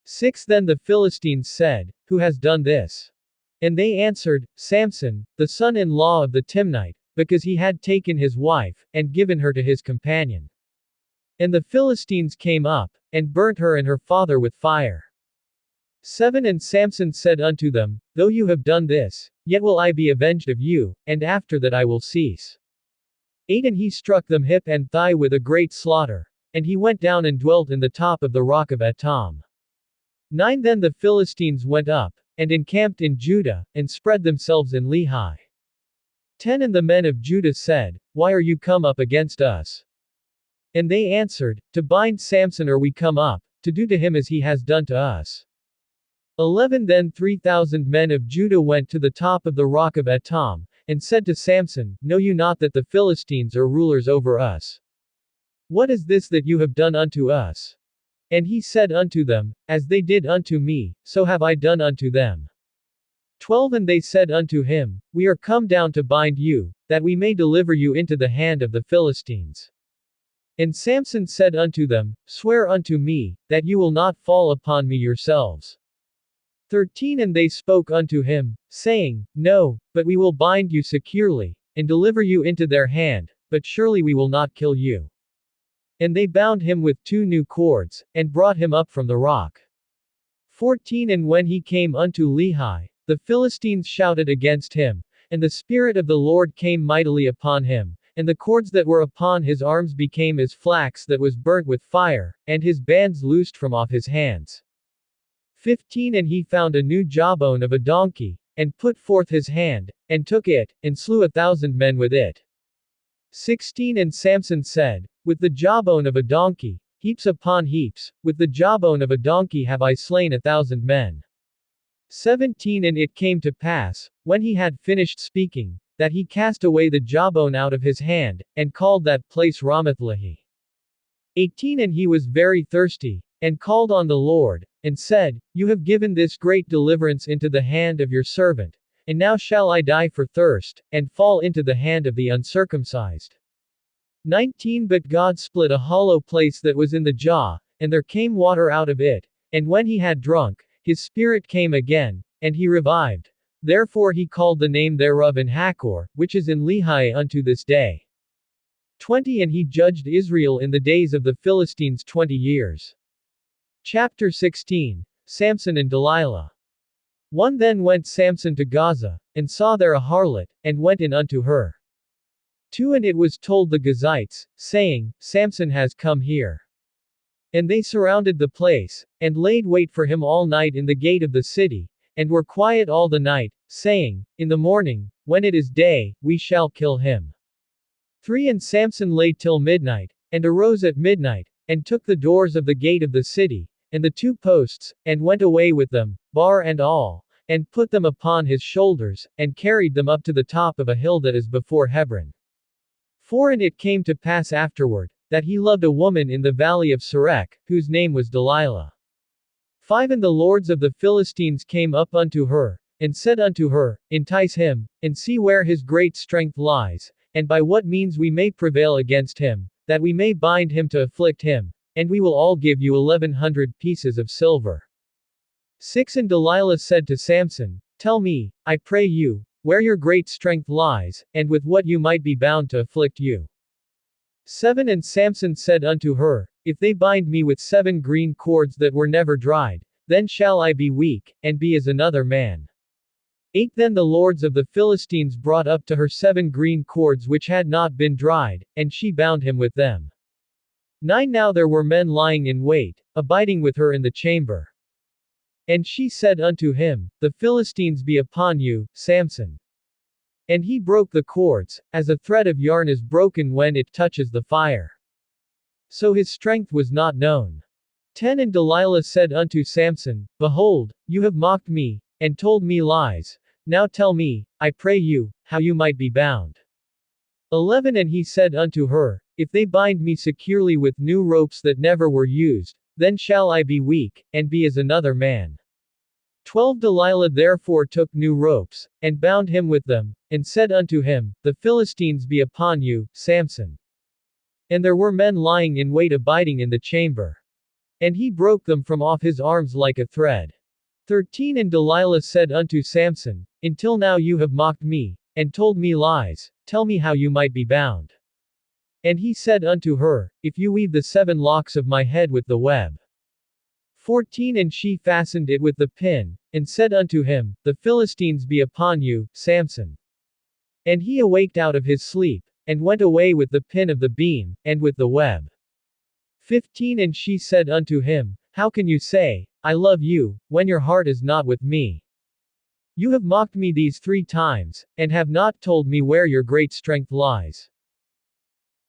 6 Then the Philistines said, Who has done this? And they answered, Samson, the son-in-law of the Timnite, because he had taken his wife, and given her to his companion. And the Philistines came up, and burnt her and her father with fire. 7 And Samson said unto them, Though you have done this, yet will I be avenged of you, and after that I will cease. 8 And he struck them hip and thigh with a great slaughter, and he went down and dwelt in the top of the rock of Etam. 9 Then the Philistines went up, and encamped in Judah, and spread themselves in Lehi. 10 And the men of Judah said, Why are you come up against us? And they answered, To bind Samson are we come up, to do to him as he has done to us. 11 Then 3,000 men of Judah went to the top of the rock of Etam, and said to Samson, Know you not that the Philistines are rulers over us? What is this that you have done unto us? And he said unto them, As they did unto me, so have I done unto them. 12 And they said unto him, We are come down to bind you, that we may deliver you into the hand of the Philistines. And Samson said unto them, Swear unto me, that you will not fall upon me yourselves. 13 And they spoke unto him, saying, No, but we will bind you securely, and deliver you into their hand, but surely we will not kill you. And they bound him with 2 new cords, and brought him up from the rock. 14 And when he came unto Lehi, the Philistines shouted against him, and the Spirit of the Lord came mightily upon him, and the cords that were upon his arms became as flax that was burnt with fire, and his bands loosed from off his hands. 15 And he found a new jawbone of a donkey, and put forth his hand, and took it, and slew 1,000 men with it. 16 And Samson said, With the jawbone of a donkey, heaps upon heaps, with the jawbone of a donkey have I slain 1,000 men. 17 And it came to pass, when he had finished speaking, that he cast away the jawbone out of his hand, and called that place Ramathlehi. 18 And he was very thirsty, and called on the Lord, and said, You have given this great deliverance into the hand of your servant, and now shall I die for thirst, and fall into the hand of the uncircumcised. 19 But God split a hollow place that was in the jaw, and there came water out of it, and when he had drunk, his spirit came again, and he revived. Therefore he called the name thereof in Hakor, which is in Lehi unto this day. 20 And he judged Israel in the days of the Philistines 20 years. Chapter 16 Samson and Delilah. 1 Then went Samson to Gaza, and saw there a harlot, and went in unto her. 2 And it was told the Gazites, saying, Samson has come here. And they surrounded the place, and laid wait for him all night in the gate of the city, and were quiet all the night, saying, In the morning, when it is day, we shall kill him. 3 And Samson lay till midnight, and arose at midnight, and took the doors of the gate of the city, and the 2 posts, and went away with them, bar and all, and put them upon his shoulders, and carried them up to the top of a hill that is before Hebron. 4 And it came to pass afterward, that he loved a woman in the valley of Sorek, whose name was Delilah. 5 And the lords of the Philistines came up unto her, and said unto her, Entice him, and see where his great strength lies, and by what means we may prevail against him, that we may bind him to afflict him, and we will all give you 1,100 pieces of silver. 6 And Delilah said to Samson, Tell me, I pray you, where your great strength lies, and with what you might be bound to afflict you. 7 And Samson said unto her, If they bind me with 7 green cords that were never dried, then shall I be weak, and be as another man. 8 Then the lords of the Philistines brought up to her 7 green cords which had not been dried, and she bound him with them. 9 Now there were men lying in wait, abiding with her in the chamber. And she said unto him, The Philistines be upon you, Samson. And he broke the cords, as a thread of yarn is broken when it touches the fire. So his strength was not known. 10 And Delilah said unto Samson, Behold, you have mocked me, and told me lies. Now tell me, I pray you, how you might be bound. 11 And he said unto her, If they bind me securely with new ropes that never were used, then shall I be weak, and be as another man. 12 Delilah therefore took new ropes, and bound him with them, and said unto him, The Philistines be upon you, Samson. And there were men lying in wait abiding in the chamber. And he broke them from off his arms like a thread. 13 And Delilah said unto Samson, Until now you have mocked me, and told me lies, tell me how you might be bound. And he said unto her, If you weave the 7 locks of my head with the web. 14 And she fastened it with the pin, and said unto him, The Philistines be upon you, Samson. And he awaked out of his sleep, and went away with the pin of the beam, and with the web. 15 And she said unto him, How can you say, I love you, when your heart is not with me? You have mocked me these 3 times, and have not told me where your great strength lies.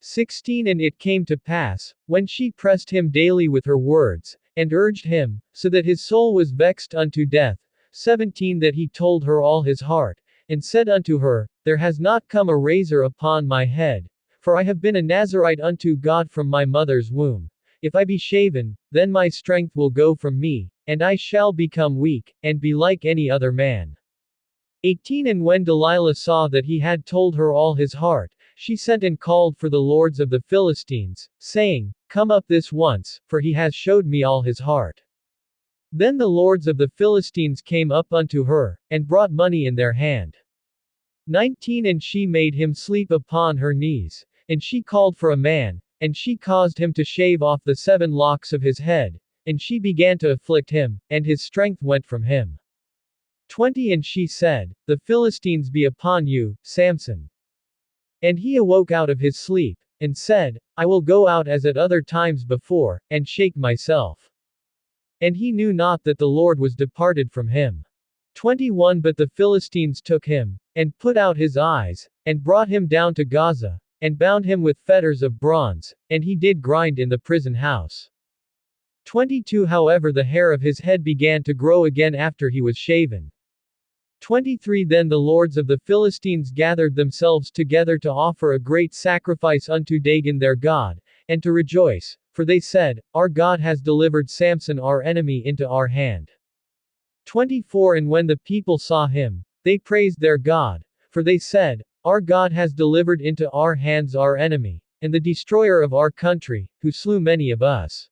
16 And it came to pass, when she pressed him daily with her words, and urged him, so that his soul was vexed unto death. 17 That he told her all his heart, and said unto her, There has not come a razor upon my head, for I have been a Nazarite unto God from my mother's womb. If I be shaven, then my strength will go from me, and I shall become weak, and be like any other man. 18 And when Delilah saw that he had told her all his heart, she sent and called for the lords of the Philistines, saying, Come up this once, for he has showed me all his heart. Then the lords of the Philistines came up unto her, and brought money in their hand. 19 And she made him sleep upon her knees, and she called for a man, and she caused him to shave off the 7 locks of his head, and she began to afflict him, and his strength went from him. 20 And she said, The Philistines be upon you, Samson. And he awoke out of his sleep, and said, I will go out as at other times before, and shake myself. And he knew not that the Lord was departed from him. 21 But the Philistines took him, and put out his eyes, and brought him down to Gaza, and bound him with fetters of bronze, and he did grind in the prison house. 22 However the hair of his head began to grow again after he was shaven. 23 Then the lords of the Philistines gathered themselves together to offer a great sacrifice unto Dagon their god, and to rejoice, for they said, Our God has delivered Samson our enemy into our hand. 24 And when the people saw him, they praised their God, for they said, Our God has delivered into our hands our enemy, and the destroyer of our country, who slew many of us.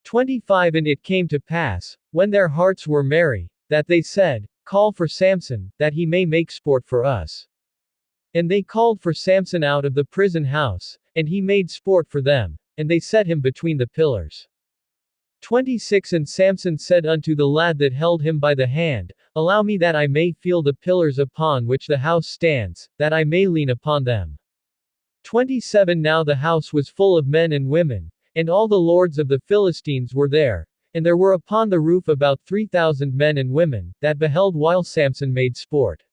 25 And it came to pass, when their hearts were merry, that they said, Call for Samson, that he may make sport for us. And they called for Samson out of the prison house, and he made sport for them, and they set him between the pillars. 26 And Samson said unto the lad that held him by the hand, Allow me that I may feel the pillars upon which the house stands, that I may lean upon them. 27 Now the house was full of men and women, and all the lords of the Philistines were there, and there were upon the roof about 3,000 men and women, that beheld while Samson made sport.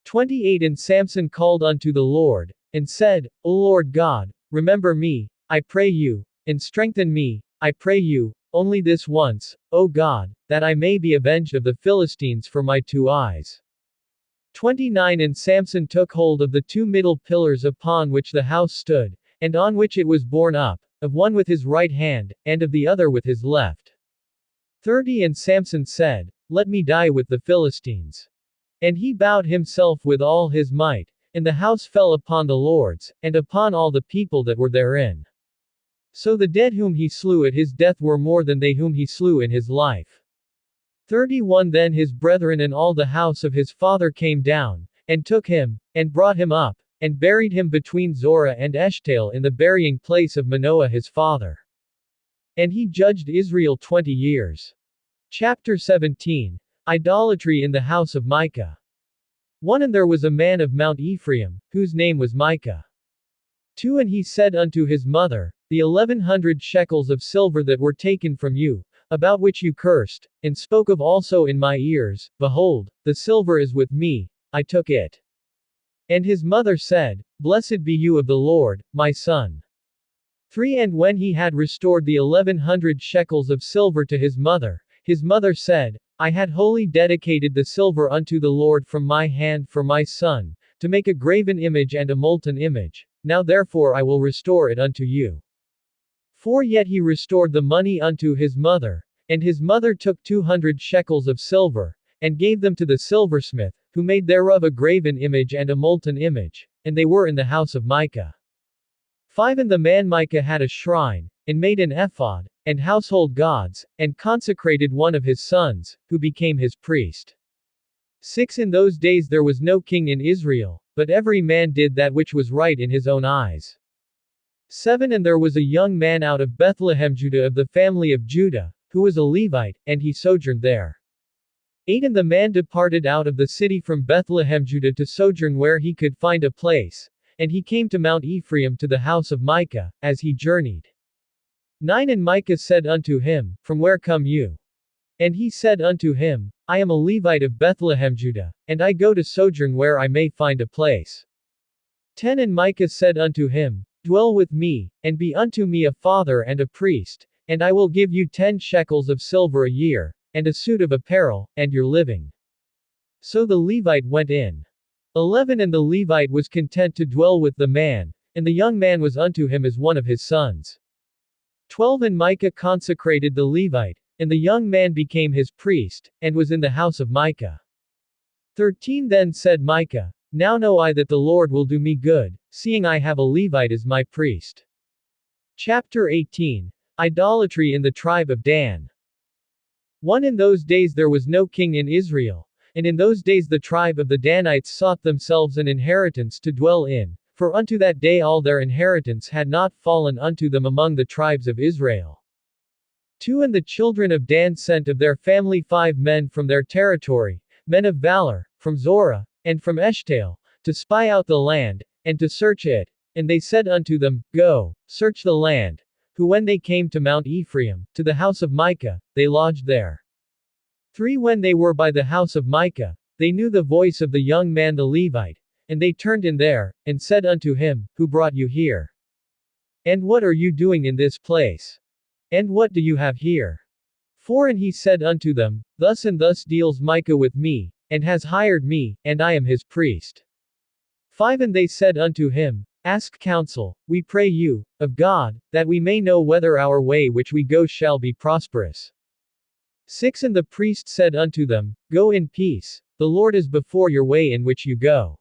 28 And Samson called unto the Lord, and said, O Lord God, remember me, I pray you, and strengthen me, I pray you, only this once, O God, that I may be avenged of the Philistines for my 2 eyes. 29 And Samson took hold of the 2 middle pillars upon which the house stood, and on which it was borne up, of one with his right hand, and of the other with his left. 30 And Samson said, Let me die with the Philistines. And he bowed himself with all his might, and the house fell upon the lords, and upon all the people that were therein. So the dead whom he slew at his death were more than they whom he slew in his life. 31 Then his brethren and all the house of his father came down, and took him, and brought him up, and buried him between Zorah and Eshtaol in the burying place of Manoah his father. And he judged Israel 20 years. Chapter 17. Idolatry in the house of Micah. 1 And there was a man of Mount Ephraim, whose name was Micah. 2 And he said unto his mother, The 1100 shekels of silver that were taken from you, about which you cursed, and spoke of also in my ears, behold, the silver is with me, I took it. And his mother said, Blessed be you of the Lord, my son. 3 And when he had restored the 1100 shekels of silver to his mother said, I had wholly dedicated the silver unto the Lord from my hand for my son, to make a graven image and a molten image. Now therefore I will restore it unto you. 4 Yet he restored the money unto his mother, and his mother took 200 shekels of silver, and gave them to the silversmith, who made thereof a graven image and a molten image, and they were in the house of Micah. 5 And the man Micah had a shrine, and made an ephod, and household gods, and consecrated one of his sons, who became his priest. 6 In those days there was no king in Israel, but every man did that which was right in his own eyes. 7 And there was a young man out of Bethlehem Judah of the family of Judah, who was a Levite, and he sojourned there. 8 And the man departed out of the city from Bethlehem Judah to sojourn where he could find a place, and he came to Mount Ephraim to the house of Micah, as he journeyed. 9 And Micah said unto him, From where come you? And he said unto him, I am a Levite of Bethlehem Judah, and I go to sojourn where I may find a place. 10 And Micah said unto him, Dwell with me, and be unto me a father and a priest, and I will give you 10 shekels of silver a year, and a suit of apparel, and your living. So the Levite went in. 11 And the Levite was content to dwell with the man, and the young man was unto him as one of his sons. 12 And Micah consecrated the Levite, and the young man became his priest, and was in the house of Micah. 13 Then said Micah, Now know I that the Lord will do me good, seeing I have a Levite as my priest. Chapter 18. Idolatry in the tribe of Dan. 1 In those days there was no king in Israel, and in those days the tribe of the Danites sought themselves an inheritance to dwell in, for unto that day all their inheritance had not fallen unto them among the tribes of Israel. 2 And the children of Dan sent of their family 5 men from their territory, men of valor, from Zorah, and from Eshtaol, to spy out the land, and to search it. And they said unto them, Go, search the land. Who when they came to Mount Ephraim, to the house of Micah, they lodged there. 3 When they were by the house of Micah, they knew the voice of the young man the Levite, and they turned in there, and said unto him, Who brought you here? And what are you doing in this place? And what do you have here? 4 And he said unto them, Thus and thus deals Micah with me, and has hired me, and I am his priest. 5 And they said unto him, Ask counsel, we pray you, of God, that we may know whether our way which we go shall be prosperous. 6 And the priest said unto them, Go in peace, the Lord is before your way in which you go.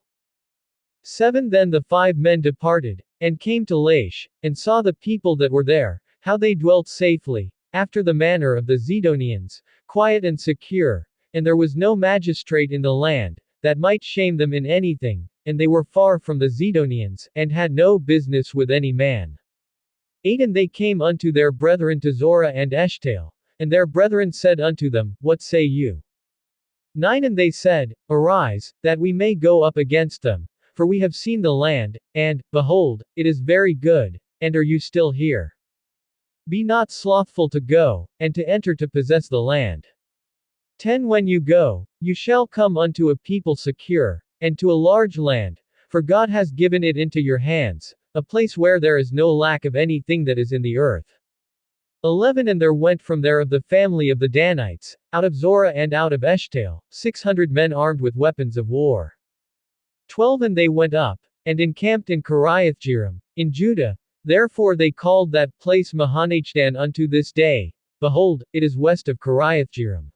7 Then the 5 men departed, and came to Laish, and saw the people that were there, how they dwelt safely, after the manner of the Zidonians, quiet and secure, and there was no magistrate in the land, that might shame them in anything, and they were far from the Zidonians, and had no business with any man. 8 And they came unto their brethren to Zorah and Eshtaol, and their brethren said unto them, What say you? 9 And they said, Arise, that we may go up against them, for we have seen the land, and, behold, it is very good, and are you still here? Be not slothful to go, and to enter to possess the land. 10 When you go, you shall come unto a people secure, and to a large land, for God has given it into your hands, a place where there is no lack of anything that is in the earth. 11 And there went from there of the family of the Danites, out of Zorah and out of Eshtaol, 600 men armed with weapons of war. 12 And they went up, and encamped in Kiriathjearim, in Judah. Therefore they called that place Mahanachdan unto this day. Behold, it is west of Kiriathjearim.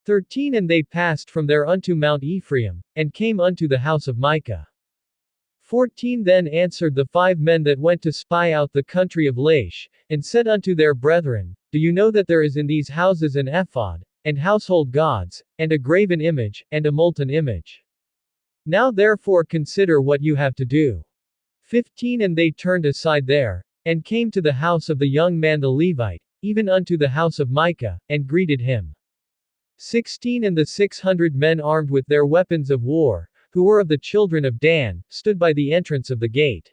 13 And they passed from there unto Mount Ephraim, and came unto the house of Micah. 14 Then answered the 5 men that went to spy out the country of Laish, and said unto their brethren, Do you know that there is in these houses an ephod, and household gods, and a graven image, and a molten image? Now therefore consider what you have to do. 15 And they turned aside there, and came to the house of the young man the Levite, even unto the house of Micah, and greeted him. 16 And the 600 men armed with their weapons of war, who were of the children of Dan, stood by the entrance of the gate.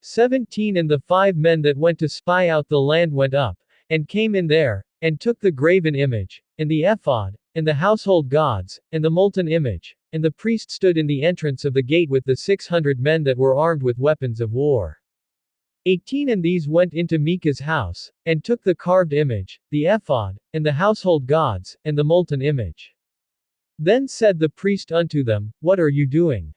17 And the 5 men that went to spy out the land went up, and came in there, and took the graven image, and the ephod, and the household gods, and the molten image, and the priest stood in the entrance of the gate with the 600 men that were armed with weapons of war. 18 And these went into Micah's house, and took the carved image, the ephod, and the household gods, and the molten image. Then said the priest unto them, What are you doing?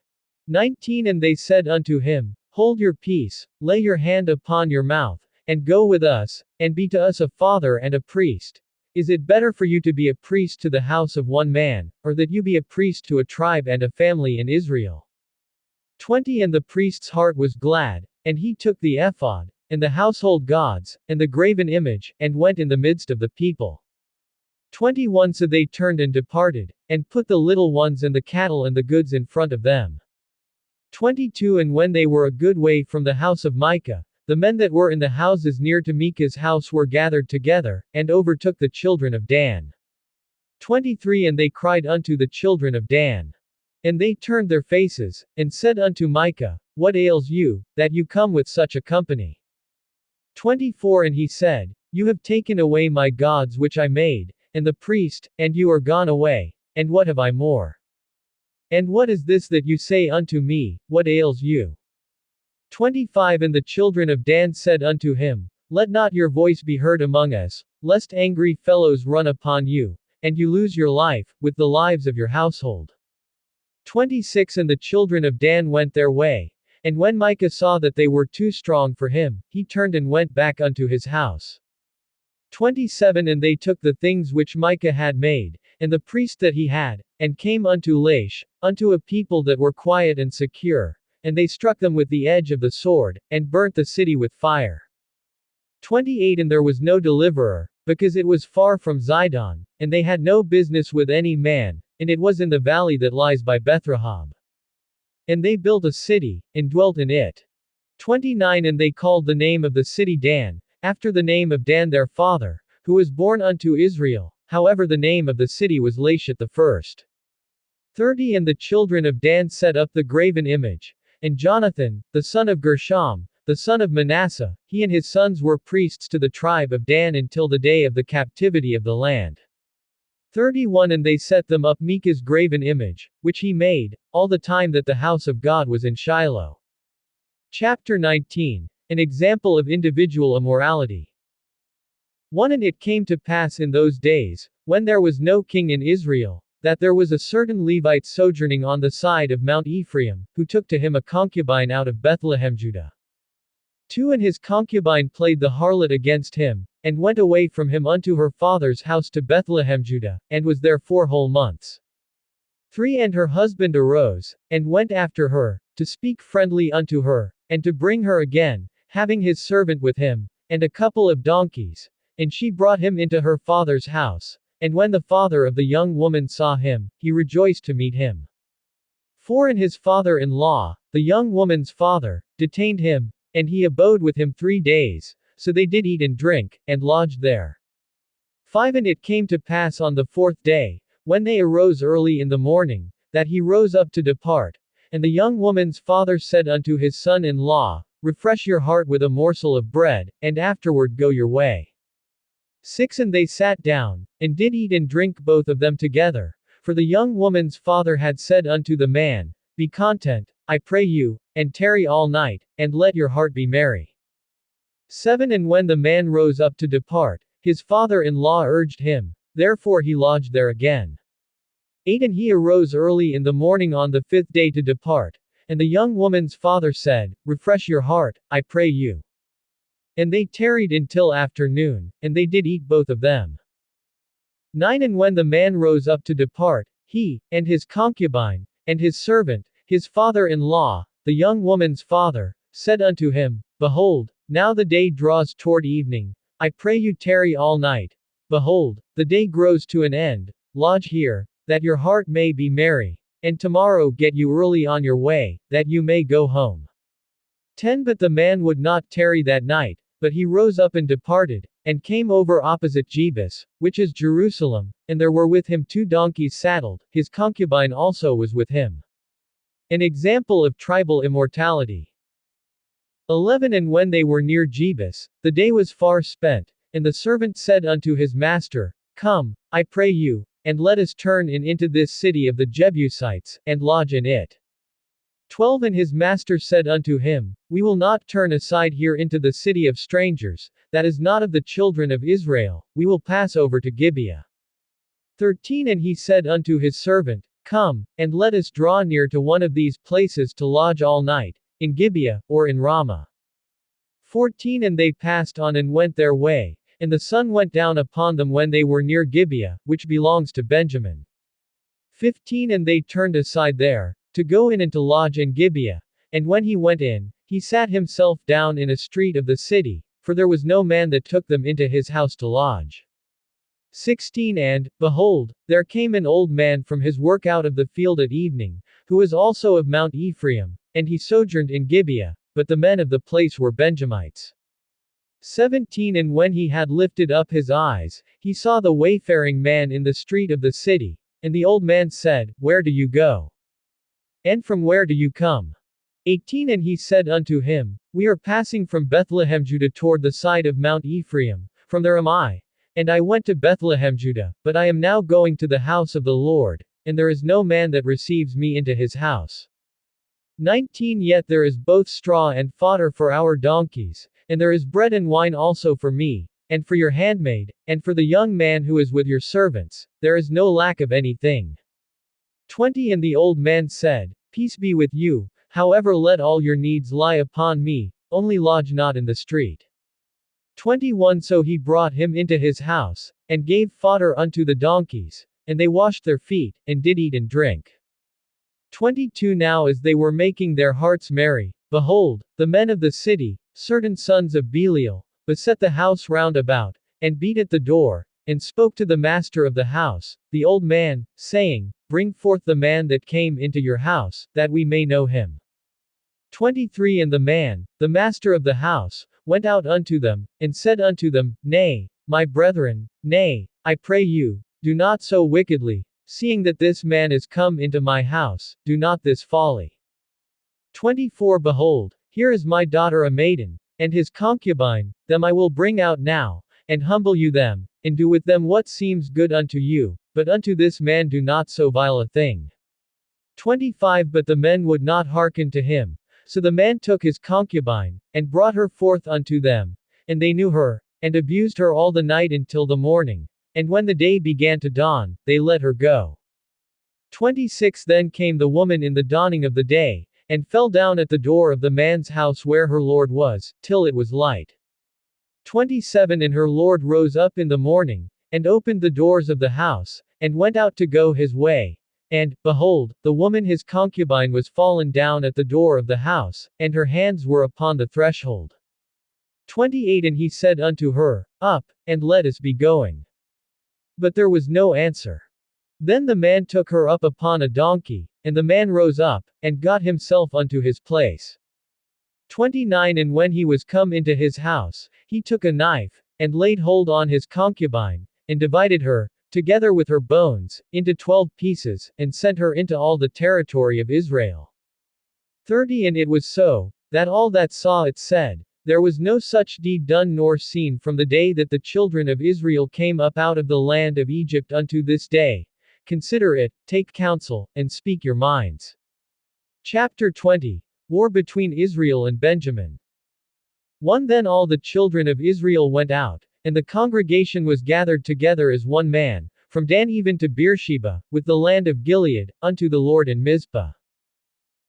19 And they said unto him, Hold your peace, lay your hand upon your mouth, and go with us, and be to us a father and a priest. Is it better for you to be a priest to the house of one man, or that you be a priest to a tribe and a family in Israel? 20 And the priest's heart was glad, And he took the ephod, and the household gods, and the graven image, and went in the midst of the people. 21 So they turned and departed, and put the little ones and the cattle and the goods in front of them. 22 And when they were a good way from the house of Micah, the men that were in the houses near to Micah's house were gathered together, and overtook the children of Dan. 23 And they cried unto the children of Dan. And they turned their faces, and said unto Micah, What ails you, that you come with such a company? 24 And he said, You have taken away my gods which I made, and the priest, and you are gone away, and what have I more? And what is this that you say unto me, What ails you? 25 And the children of Dan said unto him, Let not your voice be heard among us, lest angry fellows run upon you, and you lose your life, with the lives of your household. 26 And the children of Dan went their way, and when Micah saw that they were too strong for him, he turned and went back unto his house. 27 And they took the things which Micah had made, and the priest that he had, and came unto Laish, unto a people that were quiet and secure, and they struck them with the edge of the sword, and burnt the city with fire. 28 And there was no deliverer, because it was far from Zidon, and they had no business with any man, and it was in the valley that lies by Bethrahab. And they built a city, and dwelt in it. 29 And they called the name of the city Dan, after the name of Dan their father, who was born unto Israel, however the name of the city was Laish at the first. 30 And the children of Dan set up the graven image, and Jonathan, the son of Gershom, the son of Manasseh, he and his sons were priests to the tribe of Dan until the day of the captivity of the land. 31 And they set them up Micah's graven image, which he made, all the time that the house of God was in Shiloh. Chapter 19. An example of individual immorality. 1 And it came to pass in those days, when there was no king in Israel, that there was a certain Levite sojourning on the side of Mount Ephraim, who took to him a concubine out of Bethlehem Judah. 2 And his concubine played the harlot against him, and went away from him unto her father's house to Bethlehem Judah, and was there 4 whole months. 3 And her husband arose, and went after her, to speak friendly unto her, and to bring her again, having his servant with him, and a couple of donkeys, and she brought him into her father's house, and when the father of the young woman saw him, he rejoiced to meet him. 4 And his father-in-law, the young woman's father, detained him, and he abode with him 3 days, so they did eat and drink, and lodged there. 5 And it came to pass on the 4th day, when they arose early in the morning, that he rose up to depart, and the young woman's father said unto his son-in-law, Refresh your heart with a morsel of bread, and afterward go your way. 6 And they sat down, and did eat and drink both of them together, for the young woman's father had said unto the man, Be content, I pray you, and tarry all night, and let your heart be merry. 7 And when the man rose up to depart, his father-in-law urged him, therefore he lodged there again. 8 And he arose early in the morning on the 5th day to depart, and the young woman's father said, Refresh your heart, I pray you. And they tarried until afternoon, and they did eat both of them. 9 And when the man rose up to depart, he, and his concubine, and his servant, his father-in-law, the young woman's father, said unto him, Behold, now the day draws toward evening, I pray you tarry all night. Behold, the day grows to an end, lodge here, that your heart may be merry, and tomorrow get you early on your way, that you may go home. 10 But the man would not tarry that night, but he rose up and departed, and came over opposite Jebus, which is Jerusalem, and there were with him 2 donkeys saddled, his concubine also was with him. An example of tribal immortality. 11 And when they were near Jebus, the day was far spent, and the servant said unto his master, Come, I pray you, and let us turn in into this city of the Jebusites, and lodge in it. 12 And his master said unto him, We will not turn aside here into the city of strangers, that is not of the children of Israel, we will pass over to Gibeah. 13 And he said unto his servant, Come, and let us draw near to one of these places to lodge all night, in Gibeah, or in Ramah. 14 And they passed on and went their way, and the sun went down upon them when they were near Gibeah, which belongs to Benjamin. 15 And they turned aside there, to go in and to lodge in Gibeah, and when he went in, he sat himself down in a street of the city, for there was no man that took them into his house to lodge. 16 And, behold, there came an old man from his work out of the field at evening, who was also of Mount Ephraim, and he sojourned in Gibeah, but the men of the place were Benjamites. 17 And when he had lifted up his eyes, he saw the wayfaring man in the street of the city, and the old man said, Where do you go? And from where do you come? 18 And he said unto him, We are passing from Bethlehem Judah toward the side of Mount Ephraim, from there am I. And I went to Bethlehem Judah, but I am now going to the house of the Lord, and there is no man that receives me into his house. 19 Yet there is both straw and fodder for our donkeys, and there is bread and wine also for me, and for your handmaid, and for the young man who is with your servants, there is no lack of anything. 20 And the old man said, Peace be with you, however let all your needs lie upon me, only lodge not in the street. 21 So he brought him into his house, and gave fodder unto the donkeys, and they washed their feet, and did eat and drink. 22 Now as they were making their hearts merry, behold, the men of the city, certain sons of Belial, beset the house round about, and beat at the door, and spoke to the master of the house, the old man, saying, Bring forth the man that came into your house, that we may know him. 23 And the man, the master of the house, went out unto them, and said unto them, Nay, my brethren, nay, I pray you, do not so wickedly, seeing that this man is come into my house, do not this folly. 24 Behold, here is my daughter a maiden, and his concubine, them I will bring out now, and humble you them, and do with them what seems good unto you, but unto this man do not so vile a thing. 25 But the men would not hearken to him. So the man took his concubine, and brought her forth unto them, and they knew her, and abused her all the night until the morning, and when the day began to dawn, they let her go. 26 Then came the woman in the dawning of the day, and fell down at the door of the man's house where her lord was, till it was light. 27 And her lord rose up in the morning, and opened the doors of the house, and went out to go his way. And, behold, the woman his concubine was fallen down at the door of the house, and her hands were upon the threshold. 28 And he said unto her, Up, and let us be going. But there was no answer. Then the man took her up upon a donkey, and the man rose up, and got himself unto his place. 29 And when he was come into his house, he took a knife, and laid hold on his concubine, and divided her, together with her bones, into 12 pieces, and sent her into all the territory of Israel. 30 And it was so, that all that saw it said, There was no such deed done nor seen from the day that the children of Israel came up out of the land of Egypt unto this day. Consider it, take counsel, and speak your minds. Chapter 20. War between Israel and Benjamin. 1 Then all the children of Israel went out, and the congregation was gathered together as one man, from Dan even to Beersheba, with the land of Gilead, unto the Lord in Mizpah.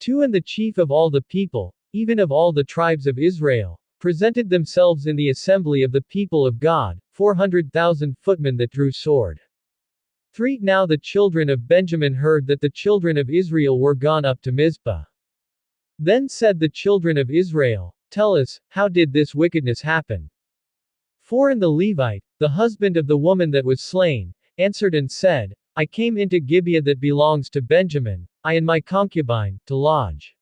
2 And the chief of all the people, even of all the tribes of Israel, presented themselves in the assembly of the people of God, 400,000 footmen that drew sword. 3 Now the children of Benjamin heard that the children of Israel were gone up to Mizpah. Then said the children of Israel, Tell us, how did this wickedness happen? 4 And the Levite, the husband of the woman that was slain, answered and said, I came into Gibeah that belongs to Benjamin, I and my concubine, to lodge.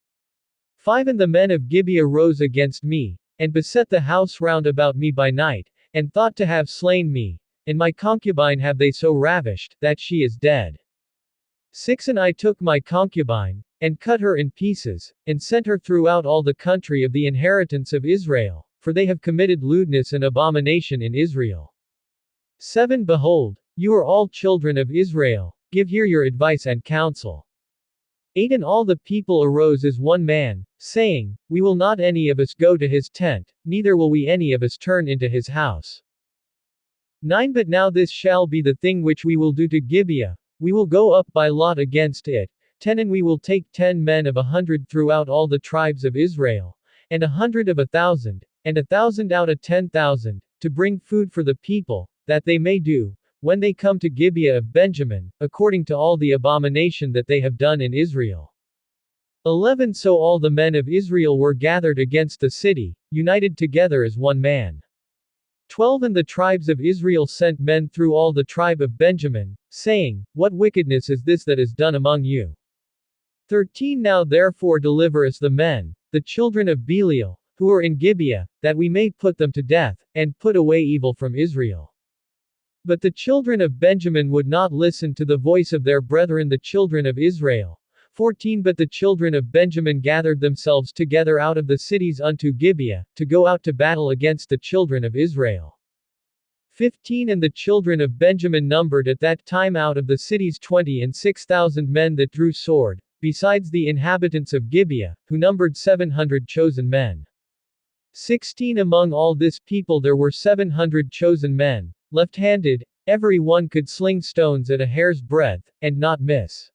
5 And the men of Gibeah rose against me, and beset the house round about me by night, and thought to have slain me, and my concubine have they so ravished, that she is dead. 6 And I took my concubine, and cut her in pieces, and sent her throughout all the country of the inheritance of Israel, for they have committed lewdness and abomination in Israel. 7 Behold, you are all children of Israel, give here your advice and counsel. 8 And all the people arose as one man, saying, We will not any of us go to his tent, neither will we any of us turn into his house. 9 But now this shall be the thing which we will do to Gibeah, we will go up by lot against it. 10 And we will take 10 men of 100 throughout all the tribes of Israel, and 100 of 1,000, and 1,000 out of 10,000, to bring food for the people, that they may do, when they come to Gibeah of Benjamin, according to all the abomination that they have done in Israel. 11 So all the men of Israel were gathered against the city, united together as one man. 12 And the tribes of Israel sent men through all the tribe of Benjamin, saying, What wickedness is this that is done among you? 13 Now therefore deliver us the men, the children of Belial, who are in Gibeah, that we may put them to death, and put away evil from Israel. But the children of Benjamin would not listen to the voice of their brethren the children of Israel. 14 But the children of Benjamin gathered themselves together out of the cities unto Gibeah, to go out to battle against the children of Israel. 15 And the children of Benjamin numbered at that time out of the cities 26,000 men that drew sword, besides the inhabitants of Gibeah, who numbered 700 chosen men. 16 Among all this people there were 700 chosen men, left-handed, every one could sling stones at a hair's breadth, and not miss.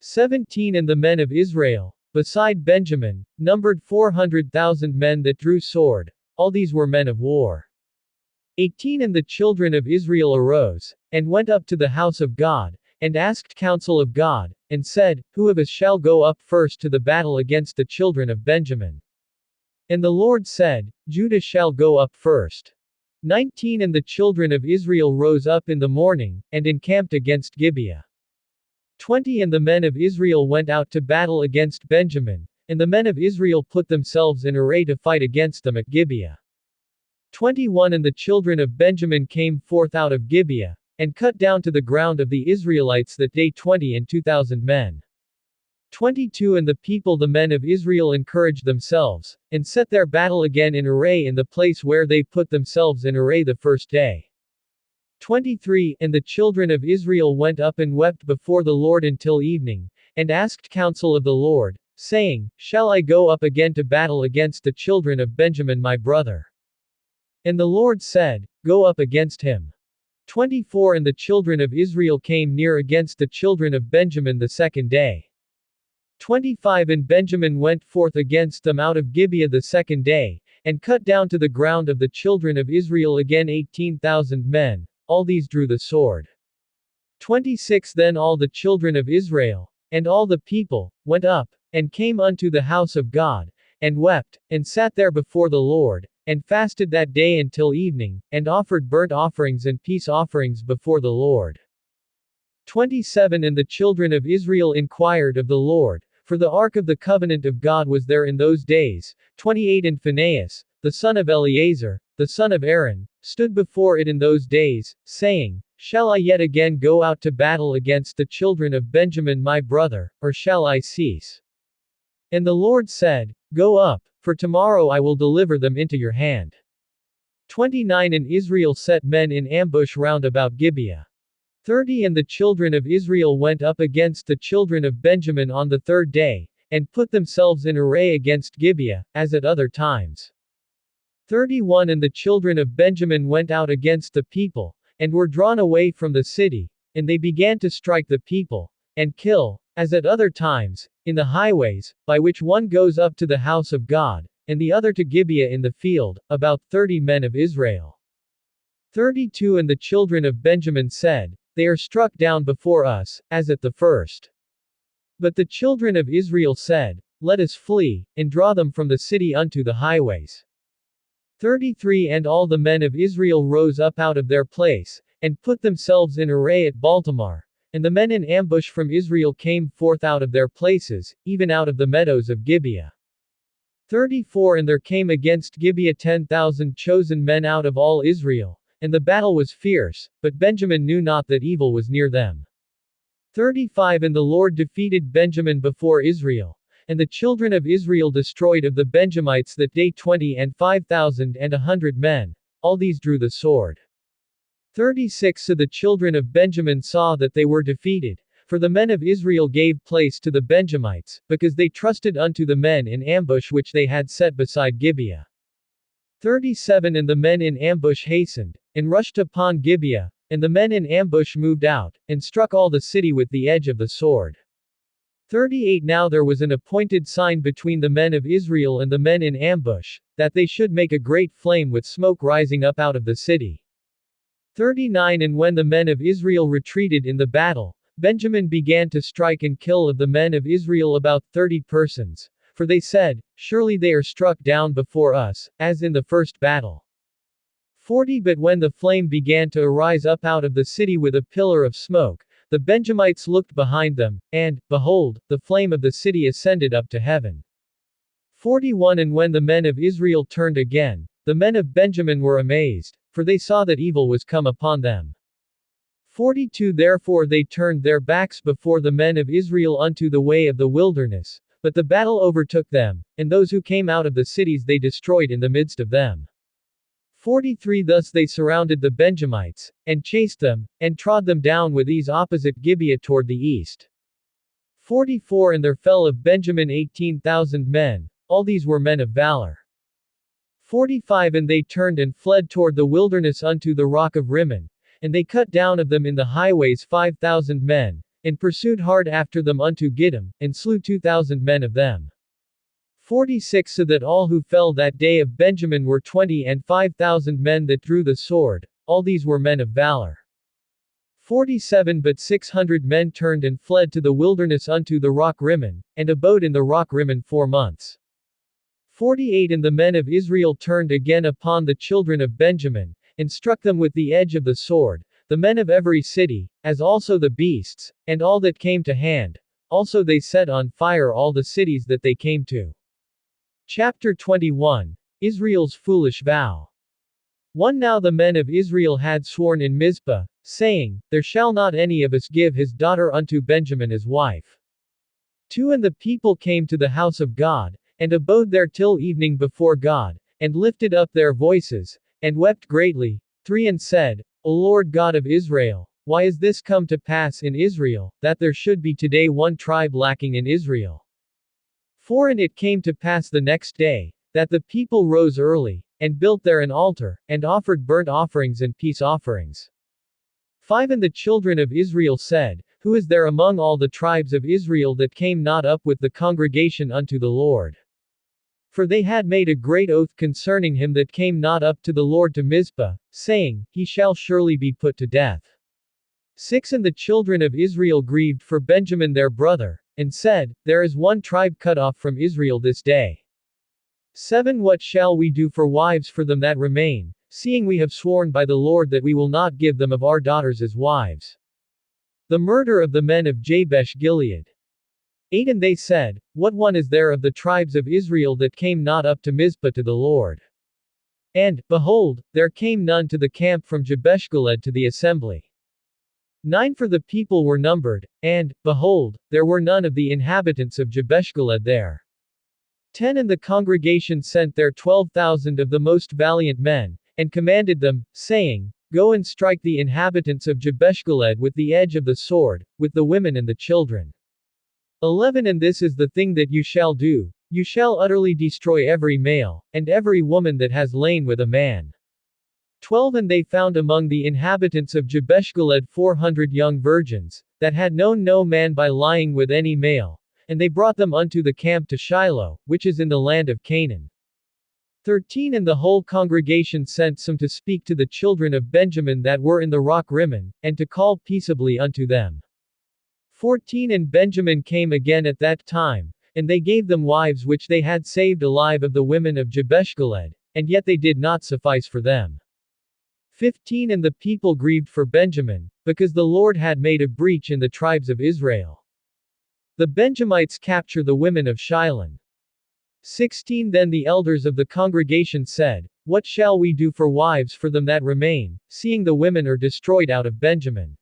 17 And the men of Israel, beside Benjamin, numbered 400,000 men that drew sword, all these were men of war. 18 And the children of Israel arose, and went up to the house of God, and asked counsel of God, and said, Who of us shall go up first to the battle against the children of Benjamin? And the Lord said, Judah shall go up first. 19 And the children of Israel rose up in the morning, and encamped against Gibeah. 20 And the men of Israel went out to battle against Benjamin, and the men of Israel put themselves in array to fight against them at Gibeah. 21 And the children of Benjamin came forth out of Gibeah, and cut down to the ground of the Israelites that day 20 and 2,000 men. 22 And the people the men of Israel encouraged themselves, and set their battle again in array in the place where they put themselves in array the first day. 23 And the children of Israel went up and wept before the Lord until evening, and asked counsel of the Lord, saying, Shall I go up again to battle against the children of Benjamin my brother? And the Lord said, Go up against him. 24 And the children of Israel came near against the children of Benjamin the second day. 25 And Benjamin went forth against them out of Gibeah the second day, and cut down to the ground of the children of Israel again 18,000 men, all these drew the sword. 26 Then all the children of Israel, and all the people, went up, and came unto the house of God, and wept, and sat there before the Lord, and fasted that day until evening, and offered burnt offerings and peace offerings before the Lord. 27 And the children of Israel inquired of the Lord, for the ark of the covenant of God was there in those days. 28 And Phinehas, the son of Eleazar, the son of Aaron, stood before it in those days, saying, Shall I yet again go out to battle against the children of Benjamin my brother, or shall I cease? And the Lord said, Go up, for tomorrow I will deliver them into your hand. 29 And Israel set men in ambush round about Gibeah. 30 And the children of Israel went up against the children of Benjamin on the third day, and put themselves in array against Gibeah, as at other times. 31 And the children of Benjamin went out against the people, and were drawn away from the city, and they began to strike the people, and kill, as at other times, in the highways, by which one goes up to the house of God, and the other to Gibeah in the field, about 30 men of Israel. 32 And the children of Benjamin said, They are struck down before us, as at the first. But the children of Israel said, Let us flee, and draw them from the city unto the highways. 33 And all the men of Israel rose up out of their place, and put themselves in array at Baltamar, and the men in ambush from Israel came forth out of their places, even out of the meadows of Gibeah. 34 And there came against Gibeah 10,000 chosen men out of all Israel, and the battle was fierce, but Benjamin knew not that evil was near them. 35 And the Lord defeated Benjamin before Israel, and the children of Israel destroyed of the Benjamites that day 20 and 5,100 men, all these drew the sword. 36 So the children of Benjamin saw that they were defeated, for the men of Israel gave place to the Benjamites, because they trusted unto the men in ambush which they had set beside Gibeah. 37 And the men in ambush hastened, and rushed upon Gibeah, and the men in ambush moved out, and struck all the city with the edge of the sword. 38 Now there was an appointed sign between the men of Israel and the men in ambush, that they should make a great flame with smoke rising up out of the city. 39 And when the men of Israel retreated in the battle, Benjamin began to strike and kill of the men of Israel about 30 persons. For they said, "Surely they are struck down before us, as in the first battle." 40 But when the flame began to arise up out of the city with a pillar of smoke, the Benjamites looked behind them, and, behold, the flame of the city ascended up to heaven. 41 And when the men of Israel turned again, the men of Benjamin were amazed, for they saw that evil was come upon them. 42 Therefore they turned their backs before the men of Israel unto the way of the wilderness, but the battle overtook them, and those who came out of the cities they destroyed in the midst of them. 43 Thus they surrounded the Benjamites, and chased them, and trod them down with ease opposite Gibeah toward the east. 44 And there fell of Benjamin 18,000 men, all these were men of valor. 45 And they turned and fled toward the wilderness unto the rock of Rimmon, and they cut down of them in the highways 5,000 men, and pursued hard after them unto Gidom, and slew 2,000 men of them. 46 So that all who fell that day of Benjamin were 20 and 5,000 men that drew the sword, all these were men of valor. 47 But 600 men turned and fled to the wilderness unto the rock Rimmon, and abode in the rock Rimmon 4 months. 48 And the men of Israel turned again upon the children of Benjamin, and struck them with the edge of the sword, the men of every city, as also the beasts, and all that came to hand. Also they set on fire all the cities that they came to. Chapter 21. Israel's foolish vow. 1 Now the men of Israel had sworn in Mizpah, saying, "There shall not any of us give his daughter unto Benjamin as wife." 2 And the people came to the house of God, and abode there till evening before God, and lifted up their voices, and wept greatly. 3 And said, O Lord God of Israel, why is this come to pass in Israel, that there should be today one tribe lacking in Israel? 4 And it came to pass the next day, that the people rose early, and built there an altar, and offered burnt offerings and peace offerings. 5 And the children of Israel said, Who is there among all the tribes of Israel that came not up with the congregation unto the Lord? For they had made a great oath concerning him that came not up to the Lord to Mizpah, saying, He shall surely be put to death. 6 And the children of Israel grieved for Benjamin their brother, and said, There is one tribe cut off from Israel this day. 7 What shall we do for wives for them that remain, seeing we have sworn by the Lord that we will not give them of our daughters as wives? The murder of the men of Jabesh Gilead. 8 And they said, What one is there of the tribes of Israel that came not up to Mizpah to the Lord? And, behold, there came none to the camp from Jabeshgilead to the assembly. 9 For the people were numbered, and, behold, there were none of the inhabitants of Jabeshgilead there. 10 And the congregation sent there 12,000 of the most valiant men, and commanded them, saying, Go and strike the inhabitants of Jabeshgilead with the edge of the sword, with the women and the children. 11 And this is the thing that you shall do, you shall utterly destroy every male, and every woman that has lain with a man. 12 And they found among the inhabitants of Jabeshgilead 400 young virgins, that had known no man by lying with any male, and they brought them unto the camp to Shiloh, which is in the land of Canaan. 13 And the whole congregation sent some to speak to the children of Benjamin that were in the rock Rimmon, and to call peaceably unto them. 14 And Benjamin came again at that time, and they gave them wives which they had saved alive of the women of Jabeshgilead, and yet they did not suffice for them. 15 And the people grieved for Benjamin, because the Lord had made a breach in the tribes of Israel. The Benjamites capture the women of Shiloh. 16 Then the elders of the congregation said, What shall we do for wives for them that remain, seeing the women are destroyed out of Benjamin?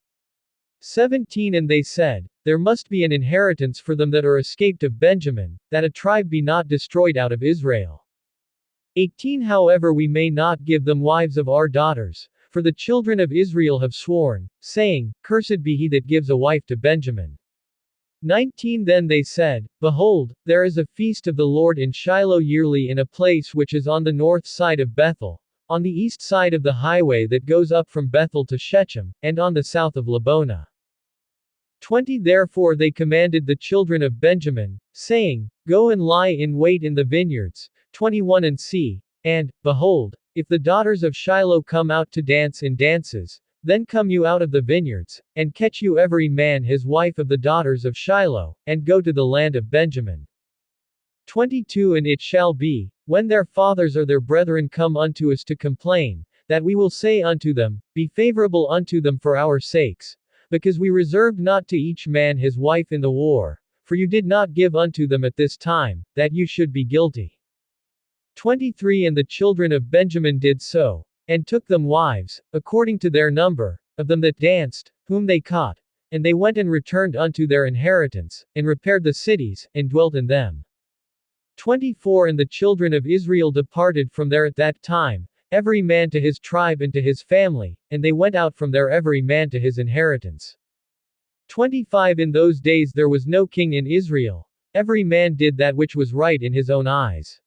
17 And they said, There must be an inheritance for them that are escaped of Benjamin, that a tribe be not destroyed out of Israel. 18 However we may not give them wives of our daughters, for the children of Israel have sworn, saying, Cursed be he that gives a wife to Benjamin. 19 Then they said, Behold, there is a feast of the Lord in Shiloh yearly in a place which is on the north side of Bethel, on the east side of the highway that goes up from Bethel to Shechem, and on the south of Lebonah. 20 Therefore they commanded the children of Benjamin, saying, Go and lie in wait in the vineyards. 21 And see, and, behold, if the daughters of Shiloh come out to dance in dances, Then come you out of the vineyards, and catch you every man his wife of the daughters of Shiloh, and go to the land of Benjamin. 22 And it shall be, when their fathers or their brethren come unto us to complain, that we will say unto them, Be favorable unto them for our sakes, because we reserved not to each man his wife in the war, for you did not give unto them at this time, that you should be guilty. 23 And the children of Benjamin did so, and took them wives, according to their number, of them that danced, whom they caught, and they went and returned unto their inheritance, and repaired the cities, and dwelt in them. 24 And the children of Israel departed from there at that time, every man to his tribe and to his family, and they went out from there every man to his inheritance. 25 In those days there was no king in Israel, every man did that which was right in his own eyes.